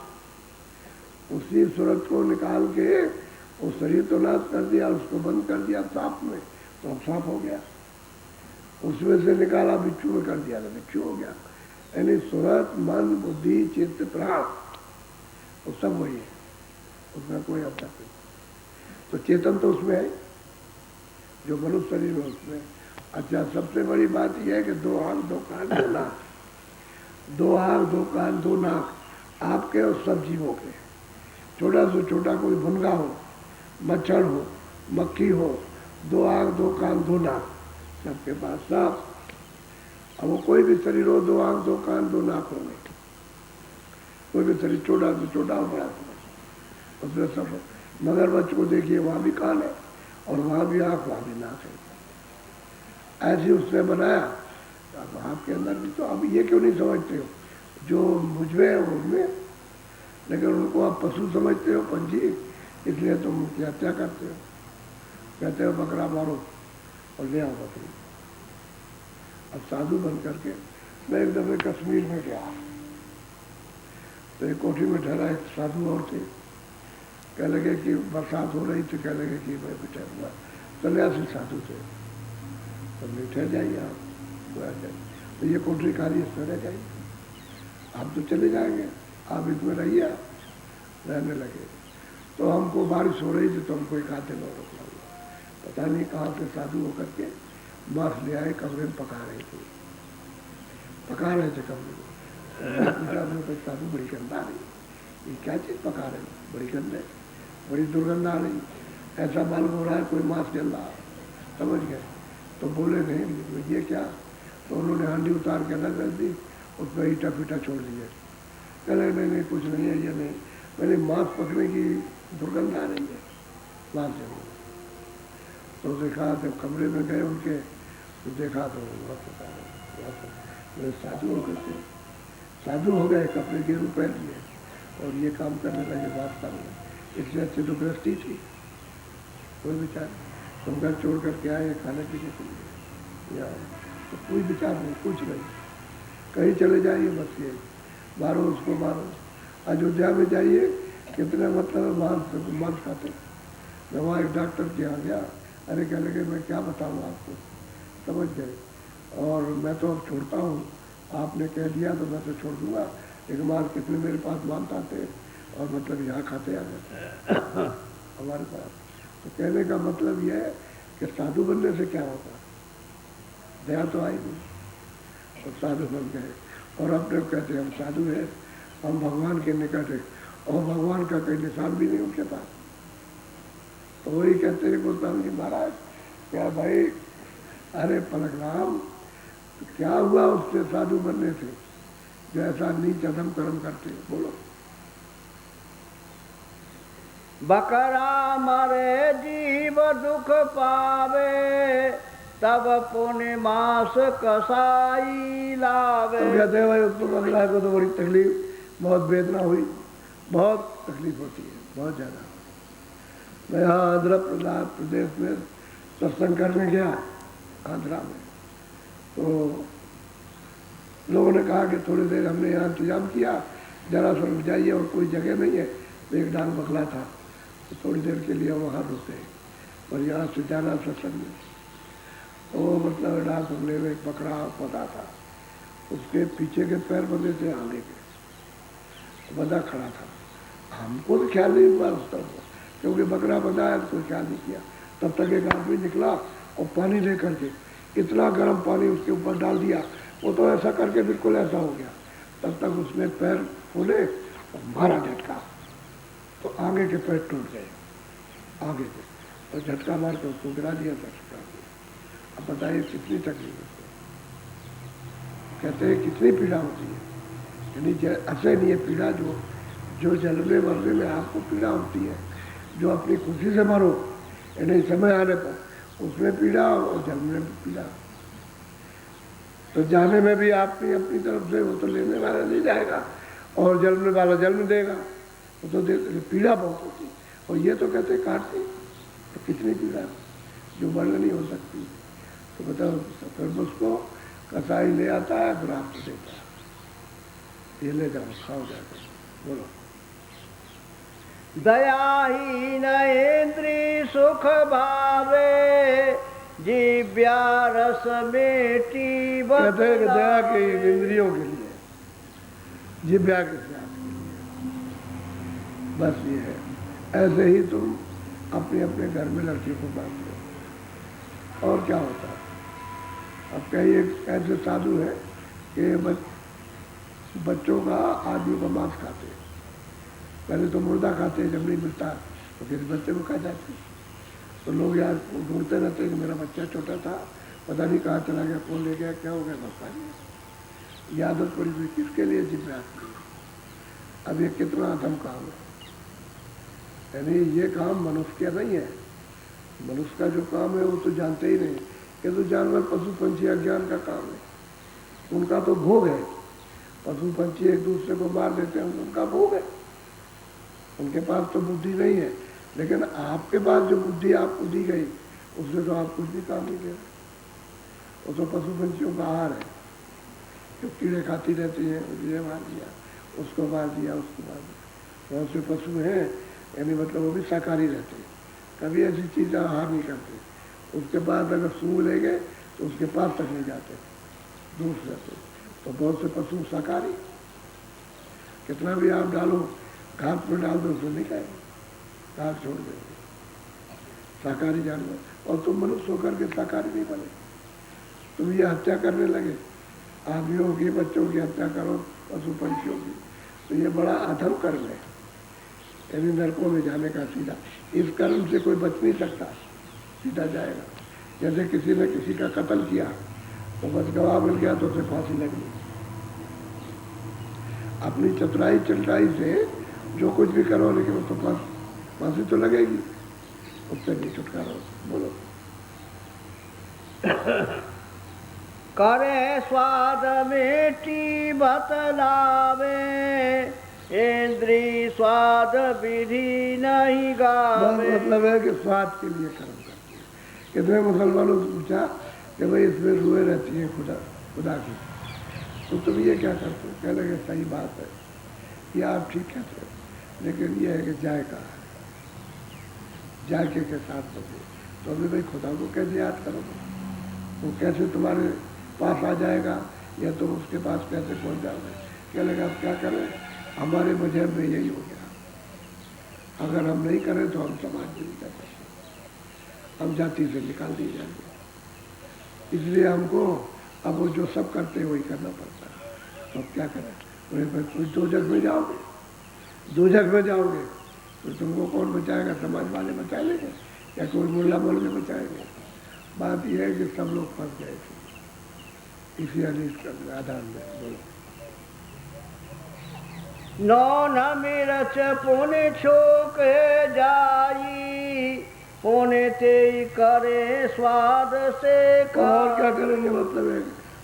उसी सूरत को निकाल के वो शरीर तो नाश कर दिया, उसको बंद कर दिया सांप में तो अब सांप हो गया। उसमें से निकाला बिच्छू में कर दिया तो बिच्छू हो गया। यानी सूरत मन बुद्धि चित्त प्राण वो सब वही है, उसमें कोई अंतर नहीं। तो चेतन तो उसमें है जो मनुष्य शरीर में उसमें। अच्छा सबसे बड़ी बात यह है कि 2 आँख 2 कान 2 नाक, 2 आँख 2 कान 2 नाक आपके और सब जीवों के। छोटा से छोटा कोई भुनगा हो, मच्छर हो, मक्खी हो, 2 आँख 2 कान 2 नाक सबके पास सब। अब वो कोई भी शरीर हो 2 आँख 2 कान 2 नाक होंगे, कोई भी शरीर छोटा से छोटा हो बड़ा से उसमें सब। मगरमच्छ को देखिए वहाँ भी कान है और वहाँ भी आँख वहाँ भी नाक है, ऐसे उसने बनाया। अब आपके अंदर भी तो अब ये क्यों नहीं समझते हो जो मुझमें है उनमें, लेकिन उनको आप पशु समझते हो पंछी, इसलिए तुम उनकी हत्या करते हो। कहते हो बकरा मारो और ले आओ बकरी। अब साधु बन करके मैं एक दफे कश्मीर में गया तो एक कोठी में ठहरा एक साधु और थे। कह लगे कि बरसात हो रही थी, कह लगे कि मैं बैठा हुआ सन्यासी साधु थे, तो ठहर जाइए आप तो ये कोठरी खाली इसमें रह जाइए, आप तो चले जाएंगे, आप इसमें रहिए। आप रहने लगे तो हमको बारिश हो रही थी तो हमको एक आधे में रोकना हुआ। पता नहीं कहाँ से साधु होकर के मांस ले आए, कमरे में पका रहे थे कमरे में। तो साधु बड़ी गंध आ रही, ये क्या चीज़ पका रहे हो? बड़ी गंध है, बड़ी दुर्गंध आ रही, ऐसा मालूम हो रहा है कोई मांस जल रहा। समझ गए? तो बोले नहीं ये क्या? तो उन्होंने हांडी उतार के अलग रख दी, उसमें ईटा फीटा छोड़ दिए। कहले नहीं कुछ नहीं है, ये नहीं, मैंने मांस पकने की दुर्गंध आ रही है, मांस जल रही। तो देखा जब कमरे में गए उनके तो देखा तो साधु हो गए, साधु हो गए, कपड़े के रुपए लिए और ये काम करने लगे वास्तव में। इससे अच्छे तो गृहस्थी थी, कोई विचार तुम घर छोड़ करके आए खाने पीने के लिए, या तो कोई विचार नहीं, कुछ नहीं, कहीं चले जाइए बस ये मारो उसको मारो। अयोध्या में जाइए कितने मतलब मांस खाते। मैं वहाँ एक डॉक्टर के यहाँ गया, अरे कह लगे मैं क्या बताऊँ आपको, समझ गए। और मैं तो अब छोड़ता हूँ, आपने कह दिया तो मैं तो छोड़ दूँगा। एक माल कितने मेरे पास मानता थे और मतलब यहाँ खाते आ जाते हमारे पास। तो कहने का मतलब यह है कि साधु बनने से क्या होता, दया तो आई नहीं, तो साधु बन गए और अपने कहते हम साधु हैं, हम भगवान के निकट है और भगवान का कोई निशान भी नहीं उनके पास। तो वही कहते हैं गोस्वामी जी महाराज, क्या भाई अरे पलक राम तो क्या हुआ उससे साधु बनने से जो ऐसा नीच अधम कर्म करते? बोलो। बकरा मरे जीव दुख पावे, तब पुण्य मास कसाई लावे। तो कहते हैं भाई उसको बकरा को तो बड़ी तकलीफ, बहुत वेदना हुई, बहुत तकलीफ होती है, बहुत ज़्यादा। मैं यहाँ आंध्र प्रदेश में सत्संग करने गया, आंध्रा में, तो लोगों ने कहा कि थोड़ी देर हमने यहाँ इंतजाम किया, जरा सा रुक जाइए और कोई जगह नहीं है। एक डांग बकला था, तो थोड़ी देर के लिए वहाँ रुके और यहाँ से जाना सत्संग में। तो वो मतलब डांग बकले में एक बकरा पता था, उसके पीछे के पैर बंधे थे, आगे के बंधा खड़ा था। हमको तो ख्याल नहीं हुआ उस तरफ, क्योंकि बकरा बंधा है तो ख्याल नहीं किया। तब तक एक आदमी निकला और पानी लेकर के इतना गर्म पानी उसके ऊपर डाल दिया, वो तो ऐसा करके बिल्कुल ऐसा हो गया। तब तक उसने पैर फूले और मारा झटका, तो आगे के पैर टूट गए, आगे के, तो झटका मार के उसको गिरा दिया था। अब बताइए कितनी तकलीफ है। कहते हैं कितनी पीड़ा होती है, यानी ऐसे नहीं है पीड़ा जो जलने मरने में आपको पीड़ा होती है, जो अपनी खुशी से मरो यानी समय आने पर उसमें पीड़ा और जलने में पीड़ा। तो जाने में भी आपकी अपनी तरफ से, वो तो लेने वाला नहीं जाएगा और जलने वाला जन्म देगा, वो तो पीड़ा बहुत होती है। और ये तो कहते काटती, तो कितनी पीड़ा जो वर्णन नहीं हो सकती। तो बताओ, फिर उसको कसाई ले आता है, फिर आपको देता है, ये ले जाओ, खाओ जाकर। बोलो। दयाहीन इंद्री सुख भावे, जिव्या रस मेटी कहते हैं कि दया के इंद्रियों के लिए, जिव्या के स्वाद के लिए, बस ये है। ऐसे ही तुम अपने अपने घर में लड़कियों को बांटते हो, और क्या होता है। अब कई एक ऐसे साधु है कि बच्चों का, आदमियों का मांस खाते हैं। पहले तो मुर्दा खाते हैं, जब नहीं मिलता तो फिर बच्चे को खा जाते। तो लोग यार ढूंढते रहते हैं कि मेरा बच्चा छोटा था, पता नहीं कहाँ चला गया, कौन ले गया, क्या हो गया, पता नहीं। आदत पड़ी हुई किसके लिए, जिम्मे आती है। अब ये कितना अधम काम है, यानी ये काम मनुष्य का नहीं है। मनुष्य का जो काम है वो तो जानते ही नहीं, ये तो जानवर पशु पंछी अज्ञान का काम है, उनका तो भोग है। पशु पंछी एक दूसरे को मार देते हैं, उनका भोग है, उनके पास तो बुद्धि नहीं है। लेकिन आपके पास जो बुद्धि आपको दी गई, उससे तो आप कुछ भी काम नहीं दे रहे। वो तो पशु पंछियों का आहार है, जो कीड़े खाती रहती हैं, ये मार दिया, उसको मार दिया, उसको मार दिया। बहुत से पशु हैं, यानी मतलब वो भी शाकाहारी रहते हैं, कभी ऐसी चीज़ें आहार नहीं करते। उसके बाद अगर सूंघ ले गए तो उसके पास तक नहीं जाते, दूर से जाते। तो बहुत से पशु शाकाहारी, कितना भी आप डालो, घास में डाल दो, उसको नहीं खाएंगे, घास छोड़ देंगे, शाकाहारी जानवर। और तुम मनुष्य होकर के शाकाहारी नहीं बने, तुम ये हत्या करने लगे, आदमियों की, बच्चों की हत्या करो, पशु पंछियों की, तो ये बड़ा अधम कर्म है, यानी नरकों में जाने का सीधा। इस कर्म से कोई बच नहीं सकता, सीधा जाएगा। जैसे किसी ने किसी का कत्ल किया तो बस गवाह मिल गया तो उसे फांसी लगी। अपनी चतुराई चलटाई से जो कुछ भी करो, लेकिन उसको फांसी तो लगेगी, उससे नहीं छुटकारा। बोलो। करे स्वाद मेटी बतलावे, इंद्री स्वाद विधि नहीं गावे। मतलब है कि स्वाद के लिए कर्म करती है। कितने मुसलमानों से पूछा कि भाई इसमें रुए रहती है खुदा की, तो तुम ये क्या करते हो? कह लगे सही बात है, ये आप ठीक कहते हो, लेकिन ये है कि जायका है, जायके के साथ बचे। तो अभी भाई खुदा को कैसे याद करोगे? वो कैसे तुम्हारे पास आ जाएगा, या तुम उसके पास कैसे पहुंच जाओगे? क्या लगा आप क्या करें, हमारे मजहब में यही हो गया, अगर हम नहीं करें तो हम समाज में नहीं कर सकते, हम जाति से निकाल दिए जाएंगे। इसलिए हमको अब वो जो सब करते हैं वही करना पड़ता है। तो अब क्या करें? कोई दो जग में जाओगे, दो जग में जाओगे तो तुमको कौन बचाएगा? समाज वाले बचा लेंगे या कोई मुल्ला मौलवी बचाएंगे? बात यह है कि सब लोग फंस गए थे इसी हदीस के आधार में। बोलो। नौन मिरच पुनि छोक जाई, पुनि ते करे स्वाद से और क्या करेंगे, मतलब है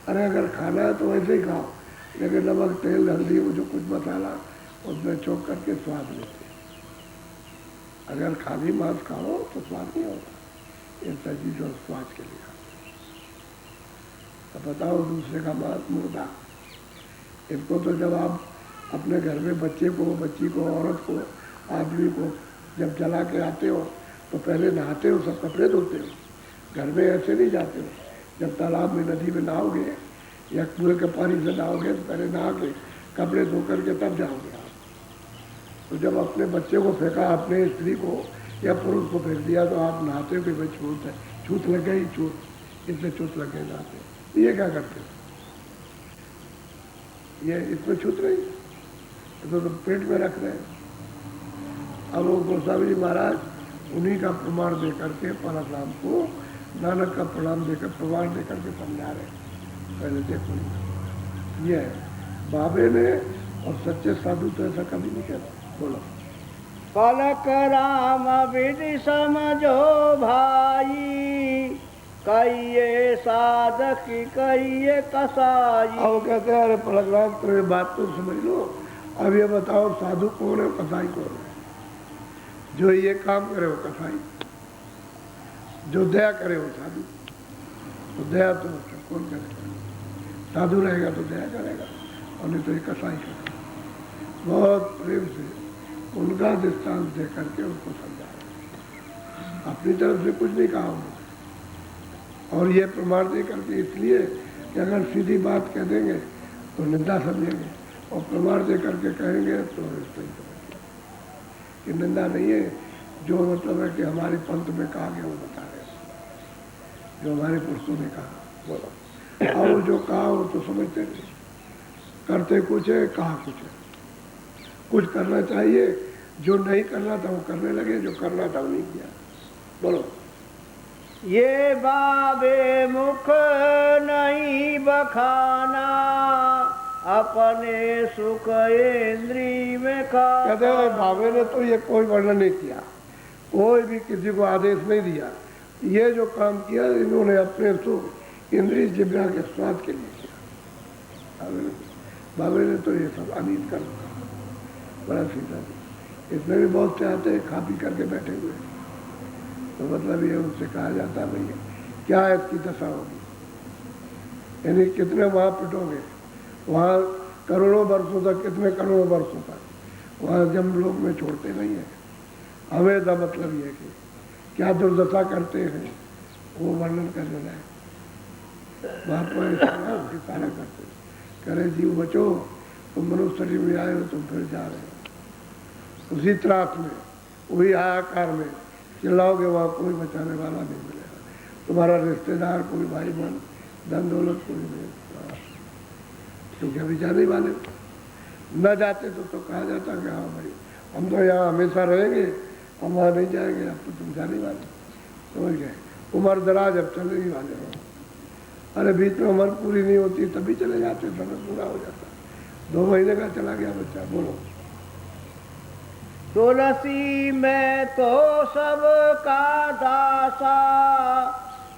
अरे अगर खाना है तो वैसे ही खाओ, लेकिन नमक तेल हल्दी वो जो कुछ मसाला उसमें छोक करके स्वाद लेते। अगर खाली मांस खाओ तो स्वाद नहीं होगा, ये सजी जो स्वाद के लिए खाते। तो बताओ दूसरे का मांस मुर्दा, इनको तो जब आप अपने घर में बच्चे को, बच्ची को, औरत को, आदमी को जब जला के आते हो तो पहले नहाते हो, सब कपड़े धोते हो। घर में ऐसे नहीं जाते हो, जब तालाब में नदी में नहाओगे या कुएं के पानी से नहाओगे तो पहले नहा के कपड़े धो करके तब जाओगे आप। तो जब अपने बच्चे को फेंका, अपने स्त्री को या पुरुष को फेंक दिया तो आप नहाते हो कि भाई छूत है, छूत लग गई, छूत, इसमें छूत लग गई, नहाते। ये क्या करते हो, ये इसमें छूत रही, तो पेट में रख रहे हैं। अब वो गोस्वामी जी महाराज उन्हीं का प्रमाण दे करके परशुराम को नानक का प्रणाम देकर प्रमाण दे करके समझा रहे। पहले देखो ये है बाबे ने, और सच्चे साधु तो ऐसा कभी नहीं कहते। बोलो पलक राम विधि समझो भाई, कहिए साधक कहिए कसाई। अब वो कहते हैं अरे पलक राम तो ये बात तो समझ लो, अब ये बताओ साधु कौन है, कसाई कौन है। जो ये काम करे वो कसाई, जो दया करे वो साधु। तो दया तो कौन करेगा, साधु रहेगा तो दया करेगा, और नहीं तो ये कसाई करेगा। बहुत प्रेम से उनका दृष्टांत दे करके उनको समझाया, अपनी तरफ से कुछ नहीं कहा उन्होंने। और ये प्रमाण दे करके इसलिए कि अगर सीधी बात कह देंगे तो निंदा समझेंगे, और प्रमाण दे करके कहेंगे तो सही समझेंगे कि निंदा नहीं है। जो मतलब है कि हमारे पंथ में कहा गया वो बता रहे हैं, जो हमारे पुरुषों ने कहा। बोलो और जो कहा वो तो समझते नहीं, करते कुछ है, कहा कुछ है। कुछ करना चाहिए, जो नहीं करना था वो करने लगे, जो करना था वो नहीं किया। बोलो ये बाबे मुख नहीं बखाना, अपने सुख इंद्री में खा। कहते हैं बाबे ने तो ये कोई वर्णन नहीं किया, कोई भी किसी को आदेश नहीं दिया। ये जो काम किया इन्होंने अपने सुख इंद्रिय जिब्रा के स्वाद के लिए किया। बाबे ने तो ये सब अमीर कर दिया, बड़ा सीधा। इसमें भी बहुत से आते हैं खा पी करके बैठे हुए, तो मतलब ये उनसे कहा जाता है भैया क्या इसकी दशा होगी, यानी कितने वहाँ पिटोगे, वहाँ करोड़ों वर्षों तक, कितने करोड़ों वर्षों तक वहाँ जम लोग में छोड़ते नहीं है। हमें तो मतलब ये कि क्या दुर्दशा करते हैं वो वर्णन करने लायक। महात्मा इशारा करते करे जीव बचो, तुम मनुष्य शरीर में आए हो, तुम फिर जा रहे हो उसी त्रास में, वही हाहाकार में चिल्लाओगे, वहाँ कोई बचाने वाला नहीं मिलेगा। तुम्हारा रिश्तेदार, कोई भाई बहन, धन दौलत कोई नहीं, क्योंकि अभी जाने वाले न जाते तो कहा जाता कि हाँ भाई हम तो यहाँ हमेशा रहेंगे, हम वहाँ नहीं जाएंगे, अब तो तुम जाने वाले। समझ गए, उम्र दराज, अब चलने ही वाले हो। अरे बीच में उम्र पूरी नहीं होती तभी चले जाते, समय पूरा हो जाता, 2 महीने का चला गया बच्चा। बोलो तुलसी में तो सबका दासा,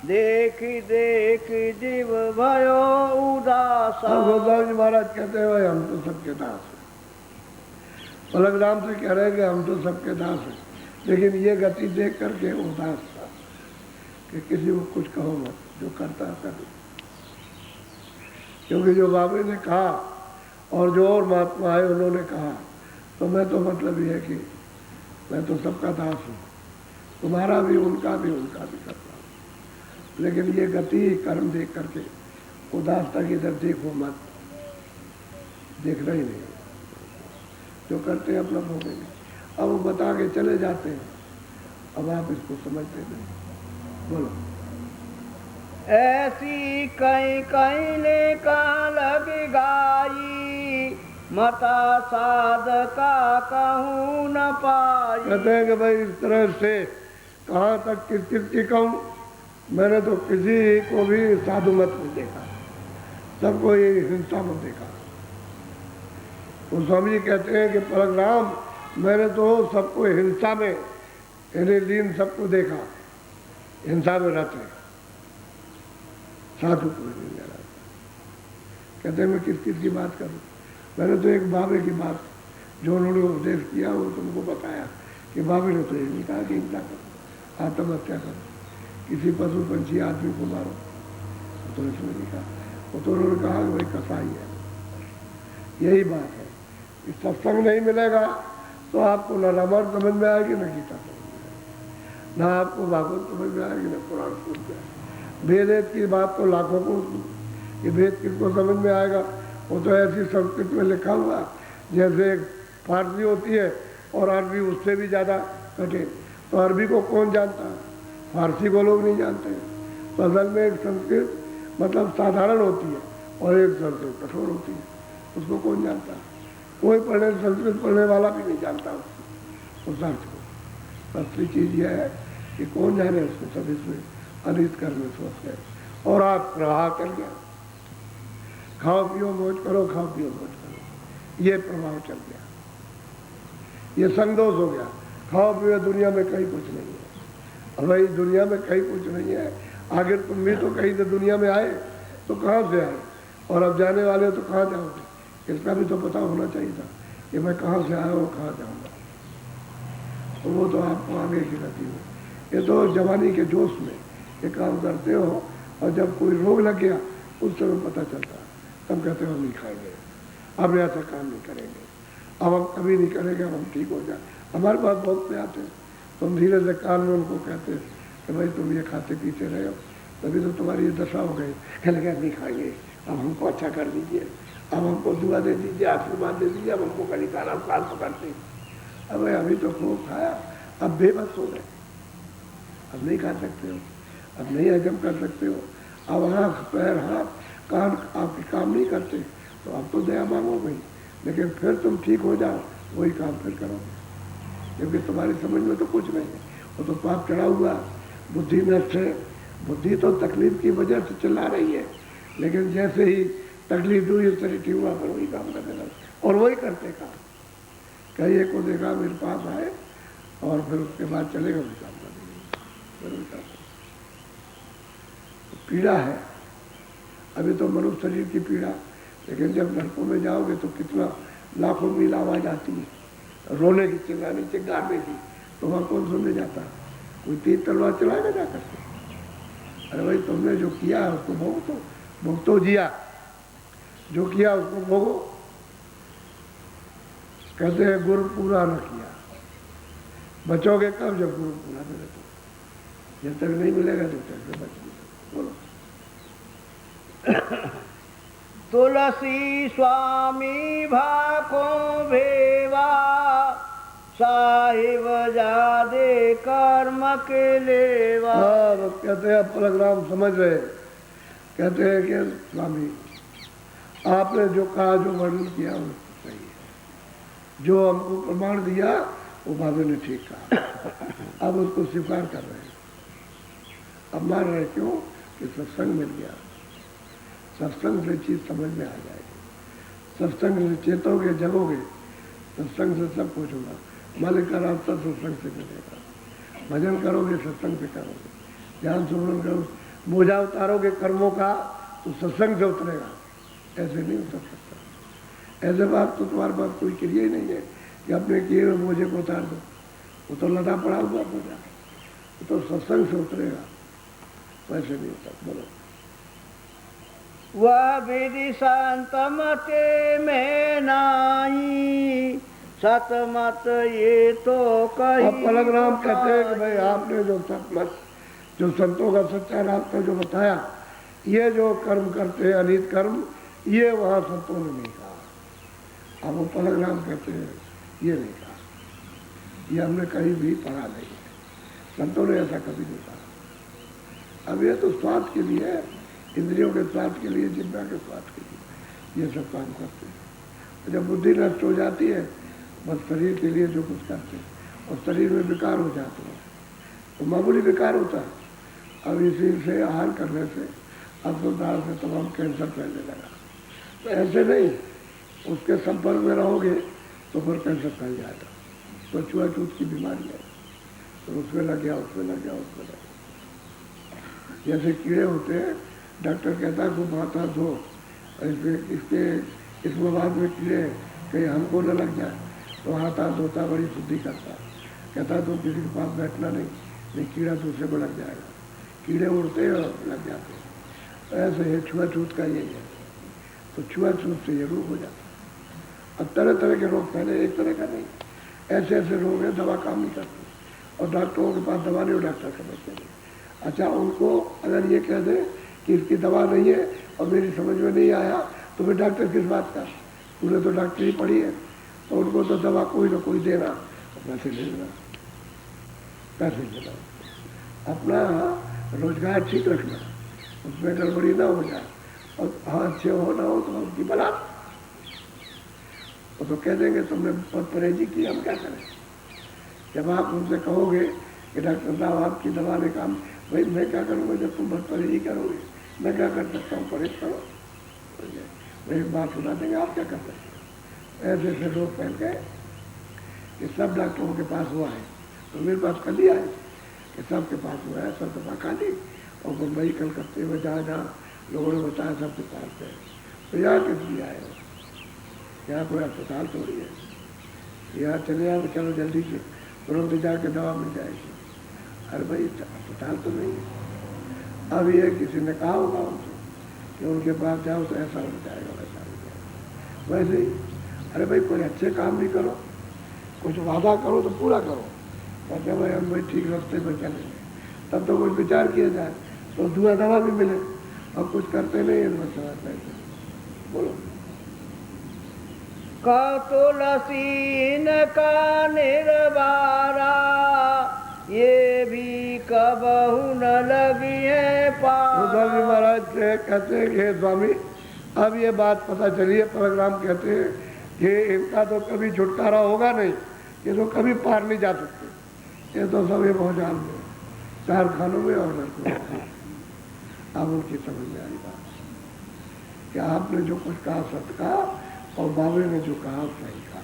देख देख जीव भयो उदासा। गोस्वामी महाराज कहते हैं भाई हम तो सबके दास हैं। पलक राम से कह रहे हैं कि हम तो सबके दास हैं, लेकिन ये गति देख करके उदास था कि किसी को कुछ कहो मत, जो करता कर। क्योंकि जो बाबे ने कहा और जो और महात्मा आए उन्होंने कहा, तो मैं तो मतलब ये है कि मैं तो सबका दास हूँ, तुम्हारा भी, उनका भी, उनका भी करता हूँ। लेकिन ये गति कर्म देख करके उदासता की इधर देखो मत, देखना ही नहीं, जो करते हैं अपना भोगेंगे। अब वो बता के चले जाते हैं, अब आप इसको समझते नहीं। बोलो ऐसी कहीं कहीं ने का लग गाई, मता साधका कहूँ न पाई। कहते हैं कि भाई इस तरह से कहाँ तक किस कहूँ, मैंने तो किसी को भी साधु मत में देखा, सबको ये हिंसा में देखा। तो स्वामी जी कहते हैं कि परशुराम मैंने तो सबको हिंसा में यानी लीन सबको देखा, हिंसा में रहते साधु को नहीं ले रहा। कहते हैं मैं किस किस की बात करूं? मैंने तो एक बाबे की बात जो उन्होंने उपदेश किया वो तुमको बताया कि बाबे ने तो ये नहीं कहा कि हिंसा करो, आत्महत्या करो, किसी पशु पंछी आदमी को मारो, तो इसमें नहीं कहा। वो तो उन्होंने कहा कि भाई कसाई है। यही बात है कि सत्संग नहीं मिलेगा तो आपको न रामायण समझ में आएगी न गीता समझ में आएगी, ना आपको भागवत समझ में आएगी न पुराण समझ में आएगी। वेद की बात तो लाखों को, ये वेद किसको समझ में आएगा? वो तो ऐसी संस्कृत में लिखा हुआ जैसे फारसी होती है और अरबी उससे भी ज़्यादा कठिन। तो अरबी को कौन जानता है? फारसी को लोग नहीं जानते हैं। तो असल में एक संस्कृत मतलब साधारण होती है और एक संस्कृत कठोर होती है, उसको कौन जानता है? कोई संस्कृत पढ़ने वाला भी नहीं जानता उसको, उस अर्थ को। असली चीज़ यह है कि कौन जाने उसको, सब इसमें अनित करने सोच गए और आप प्रवाह कर गया। खाओ पियो मौज करो, खाओ पियो मौज करो, ये प्रभाव चल गया, ये संदोष हो गया। खाओ पियो, दुनिया में कहीं कुछ नहीं है। भाई दुनिया में कहीं कुछ नहीं है, आगे तुम भी तो कहीं से दुनिया में आए तो कहाँ से आए, और अब जाने वाले तो कहाँ जाओगे? इसका भी तो पता होना चाहिए था कि मैं कहाँ से आया और कहाँ जाऊँगा। तो वो तो आपको आगे की गति में, ये तो जवानी के जोश में ये काम करते हो, और जब कोई रोग लग गया उस समय पता चलता, तब कहते हो हम नहीं खाएंगे, अब ऐसा काम नहीं करेंगे, अब हम कभी नहीं करेंगे, अब हम ठीक हो जाए। हमारे पास बहुत से आते हैं, तुम धीरे से कान में उनको कहते हैं कि भाई तुम ये खाते पीते रहे हो, तभी तो तुम्हारी ये दशा हो गई। कहने लगे नहीं खाएंगे, अब हमको अच्छा कर दीजिए, अब हमको दुआ दे दीजिए, आशीर्वाद दे दीजिए, अब हमको कहीं खाना कान पकड़ते। अब अभी तो खूब खाया, अब बेबस हो गए, अब नहीं खा सकते हो, अब नहीं हजम कर सकते हो, अब आँख पैर हाथ कान आपके काम नहीं करते, तो अब तो दया मांगो भाई, लेकिन फिर तुम ठीक हो जाओ वही काम फिर करोगे, क्योंकि तुम्हारी समझ में तो कुछ नहीं है, वो तो पाप चढ़ा हुआ, बुद्धि नष्ट है। बुद्धि तो तकलीफ की वजह से चला रही है, लेकिन जैसे ही तकलीफ हुई उस तरह हुआ पर वही काम करने लगा और वही करते काम। कहीं एक को देखा मेरे पास आए और फिर उसके बाद चलेगा वही काम करेंगे, पीड़ा है अभी तो मनुष्य शरीर की पीड़ा, लेकिन जब नरकों में जाओगे तो कितना लाखों मील आवाज आती है रोने की, चिल्लाने चिल्लाने की, तो वहाँ कौन सुनने जाता? कोई तीर तलवार चलाएगा जाकर के? अरे भाई तुमने जो किया है उसको भोगतो जिया, जो किया उसको भोगो। कहते हैं गुरु पूरा न किया, बचोगे कब? जब गुरु पूरा मिले तो, जब तक नहीं मिलेगा तो कैसे बच नहीं। बोलो। तुलसी स्वामी भाको भेवा, साहिब जादे कर्म के लेवा। कहते हैं परशुराम समझ रहे, कहते हैं कि स्वामी आपने जो कहा, जो वर्णन किया वो सही है, जो हमको प्रमाण दिया वो बाबे ने ठीक कहा, अब उसको स्वीकार कर रहे हैं, अब मान रहे क्यों कि सत्संग मिल गया, सत्संग से चीज समझ में आ जाएगी, सत्संग से चेतोगे जगोगे, सत्संग से सब कुछ होगा। मालिक का रास्ता सत्संग से मिलेगा, भजन करोगे सत्संग से करोगे, ध्यान सुमरन करोगे, बोझा उतारोगे कर्मों का तो सत्संग से उतरेगा, ऐसे नहीं उतर सकता। ऐसे बात तो तुम्हारे पास कोई क्रिया ही नहीं है कि अपने किए हुए बोझे को उतार दो, वो तो लदा पड़ा हुआ बोझा, वो तो सत्संग से उतरेगा, वैसे नहीं उतर। बोलो। वह विधि संत मते में नाई, सतमत ये तो कही। अब परशुराम कहते हैं कि भाई आपने जो सतमत, जो संतों का सच्चा रास्ता जो बताया, ये जो कर्म करते हैं अनित कर्म, ये वहाँ संतों ने नहीं कहा। अब वो परशुराम कहते हैं ये नहीं कहा, ये हमने कहीं भी पढ़ा नहीं है, संतों ने ऐसा कभी नहीं कहा। अब ये तो स्वार्थ के लिए, इंद्रियों के स्वार्थ के लिए, जिब्बा के स्वार्थ के लिए ये सब काम करते हैं। जब बुद्धि नष्ट हो जाती है बस शरीर के लिए जो कुछ करते हैं और शरीर में विकार हो जाते हैं, तो मामूली विकार होता है। अब इसी से आहार करने से अस्पताल से तमाम कैंसर फैलने लगा। तो ऐसे नहीं, उसके संपर्क में रहोगे तो फिर कैंसर फैल जाएगा। तो छुआछूत की बीमारी है, तो उसमें लग गया, उसमें लग गया, उसमें लग गया। जैसे कीड़े होते हैं, डॉक्टर कहता है खूब हाथ हाथ धो, इसमें बाद में कीड़े कहीं हमको न लग जाए, तो हाथ हाथ धोता, बड़ी शुद्धि करता। कहता तो किसी के पास बैठना नहीं कीड़ा दूसरे को लग जाएगा। कीड़े उड़ते हैं और लग जाते हैं। तो ऐसे है छुआछूत का यही है। तो छुआछूत से ये रोग हो जाता है। अब तरह तरह के रोग पहले एक तरह का नहीं, ऐसे ऐसे रोग हैं दवा काम नहीं करती, और डॉक्टरों के पास दवा नहीं, वो डॉक्टर समझते नहीं। अच्छा, उनको अगर ये कह दें कि इसकी दवा नहीं है और मेरी समझ में नहीं आया, तो फिर डॉक्टर किस बात का? पूरे तो डॉक्टरी पढ़ी है, तो उनको तो दवा कोई ना कोई देना, पैसे ले लेना, पैसे लेना, अपना रोजगार ठीक रखना, उसमें गड़बड़ी ना हो जाए, और हाँ अच्छे हो ना हो तो उनकी बला, वो तो कह देंगे तुमने बहुत परहेजी की, हम क्या करें? जब आप उनसे कहोगे कि डॉक्टर साहब आपकी दवा ने काम, भाई मैं क्या करूँगा जब तुम बहुत परहेजी करोगे, मैं क्या कर सकता हूँ? परहेज करो, मैं एक बात सुना देंगे, आप क्या कर सकते हैं? ऐसे ऐसे लोग फैल गए कि सब डॉक्टरों के पास हुआ है, तो मेरे पास कल ही आए कि सबके पास हुआ है, सब दवा खा ली, और मुंबई कलकत्ते में जहाँ जहाँ लोगों ने बताया सबके पास है। तो यहाँ किस लिए आए हो? यहाँ कोई अस्पताल थोड़ी है, यहाँ चले आओ, चलो जल्दी से तुरंत जाके दवा मिल जाएगी। अरे भाई अस्पताल तो नहीं है। अब ये किसी ने कहा होगा उनसे कि उनके पास जाओ तो ऐसा हो जाएगा, वैसा हो जाएगा। वैसे ही अरे भाई कोई अच्छे काम भी करो, कुछ वादा करो तो पूरा करो। कहते भाई हम भाई ठीक रास्ते पर चलेंगे, तब तो कुछ विचार किया जाए, तो दुआ दवा भी मिले, और कुछ करते नहीं है पैसे। बोलो का तुलसीन का निर्वारा, ये भी कबहू न लगी है पारा। स्वामी महाराज कहते हैं कि स्वामी अब ये बात पता चली है, परशुराम कहते हैं कि इनका तो कभी छुटकारा होगा नहीं, ये तो कभी पार नहीं जा सकते, ये तो सब ये भौजाल में, चार खानों में और नरकों में। अब उनकी समझ में आई बात कि आपने जो कुछ कहा सत्य कहा, और बाबे ने जो कहा सही कहा।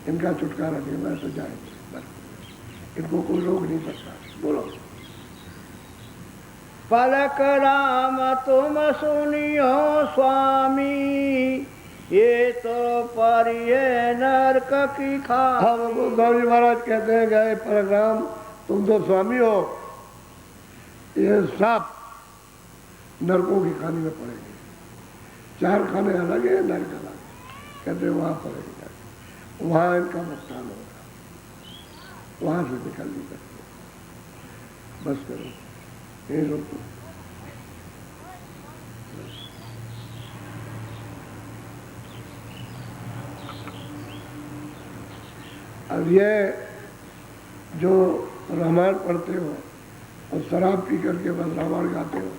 इनका छुटकारा नहीं, मैं तो जाएंगे बस, इनको कोई रोक नहीं सकता। बोलो पलक राम तुम सुनियो स्वामी, ये तो परिय नरक की खा। हम स्वामी महाराज कहते हैं गए परशुराम तुम तो स्वामी हो, ये सब नरकों की खानी में पड़ेंगे। चार खाने अलग है, नरक अलग। कहते वहां पड़ेगा, वहां इनका भुगतान होगा, वहां से निकल नहीं सकते। बस करो ये लोग तो अब ये जो रामायण पढ़ते हो और शराब पी करके बस रामायण गाते हो,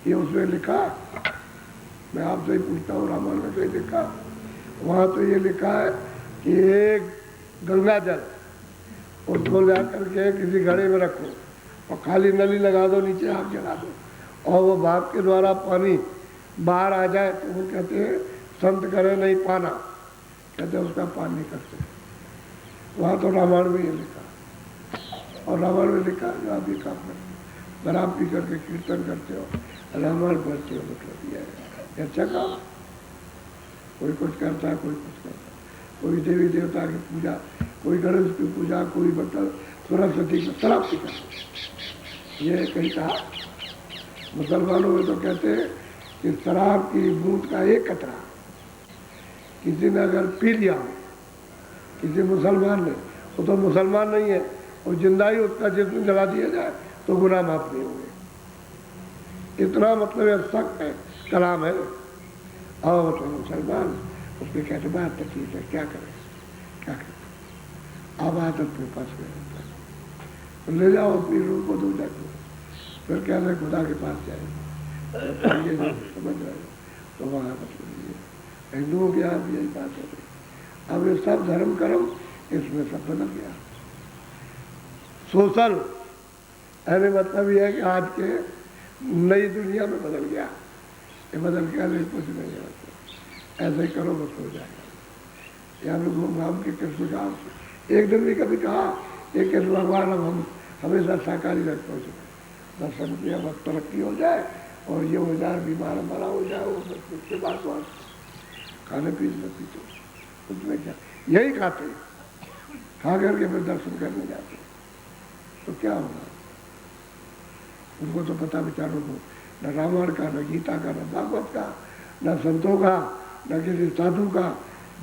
ये उसमें लिखा? मैं आपसे ही पूछता हूँ, रामायण में कहीं लिखा? वहाँ तो ये लिखा है कि एक गंगा जल उसको ला करके किसी घड़े में रखो और खाली नली लगा दो, नीचे आग जला दो, और वो भाप के द्वारा पानी बाहर आ जाए, तो वो कहते हैं संत करे नहीं पाना, कहते हैं उसका पान नहीं करते। वहाँ तो रामायण में ये लिखा, और रामायण में लिखा जो आप ये काम करते हो, शराब पी करके कीर्तन करते हो, रामायण पढ़ते हो, मतलब ये है अच्छा काम। कोई कुछ करता है, कोई कुछ करता है, कोई देवी देवता की पूजा, कोई गणेश की पूजा, कोई मतलब सरस्वती की, शराब पी करते। ये कहीं कहा? मुसलमानों में तो कहते हैं कि शराब की बूंद का एक कतरा किसी ने अगर पी लिया, किसी मुसलमान ने, वो तो मुसलमान नहीं है, और जिंदा ही उसका जिस्म जला दिया जाए तो गुनाह माफ नहीं होंगे। इतना मतलब ये सख्त है कलाम है। और तो मुसलमान उसके कहते बात तो ठीक है, क्या करें क्या करें, अब आदत में फंस गए, तो ले जाओ अपनी रूह को, दो जाके फिर क्या है खुदा के पास जाए, ये समझ रहे हो? तो वहाँ मतलब हिंदुओं के यहाँ भी यही बात हो गई। अब ये सब धर्म कर्म इसमें सब बदल गया। सोशल ऐसे मतलब ये है कि आज के नई दुनिया में बदल गया, ये बदल गया नहीं, कुछ नहीं है। ऐसे ही करो बस हो जाएगा। या घूम घाम के कृष्ण का एक दिन भी कभी कहा एक कृष्ण भगवान अब हम हमेशा शाकाहारी रखते हो दर्शन किया बस तरक्की हो जाए और ये हो जाए बीमार बड़ा हो जाए वो बस उसके बाद बस खाने पीने पीते उसमें क्या यही खाते खा करके फिर दर्शन करने जाते तो क्या होगा। उनको तो पता बेचारों को न रामायण का न गीता का न भागवत का न संतों का न किसी साधु का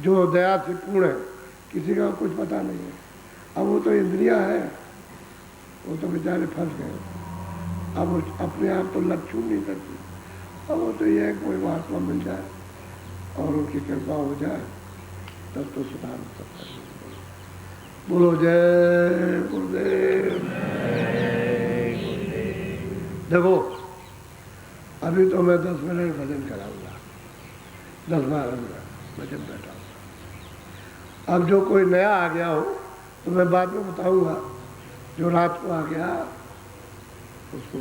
जो दया से पूर्ण है किसी का कुछ पता नहीं है। अब वो तो इंद्रिया है वो तो बेचारे फंस गए। अब वो अपने आप तो लत छू नहीं सकती। अब वो तो ये है कोई महात्मा मिल जाए और उनकी कृपा हो जाए तब तो सुधार हो सकता है। बोलो जय गुरुदेव। देखो अभी तो मैं 10 मिनट भजन कराऊंगा 10-12 मिनट भजन बैठाऊंगा। अब जो कोई नया आ गया हो तो मैं बाद में बताऊंगा। जो रात को आ गया उसको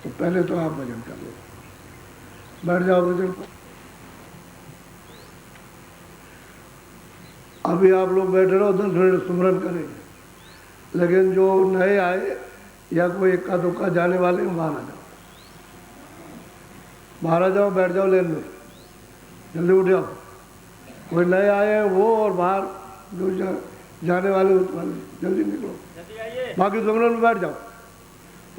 तो पहले तो आप भजन कर लो बैठ जाओ भजन पर। अभी आप लोग बैठे रहो 10 मिनट सुमरन करेंगे लेकिन जो नए आए या कोई इक्का दुक्का जाने वाले बाहर आ जाओ बैठ जाओ लेन में जल्दी उठ जाओ। कोई नए आए हैं वो और बाहर जो जाने वाले जल्दी निकलो बाकी सुमरन में बैठ जाओ।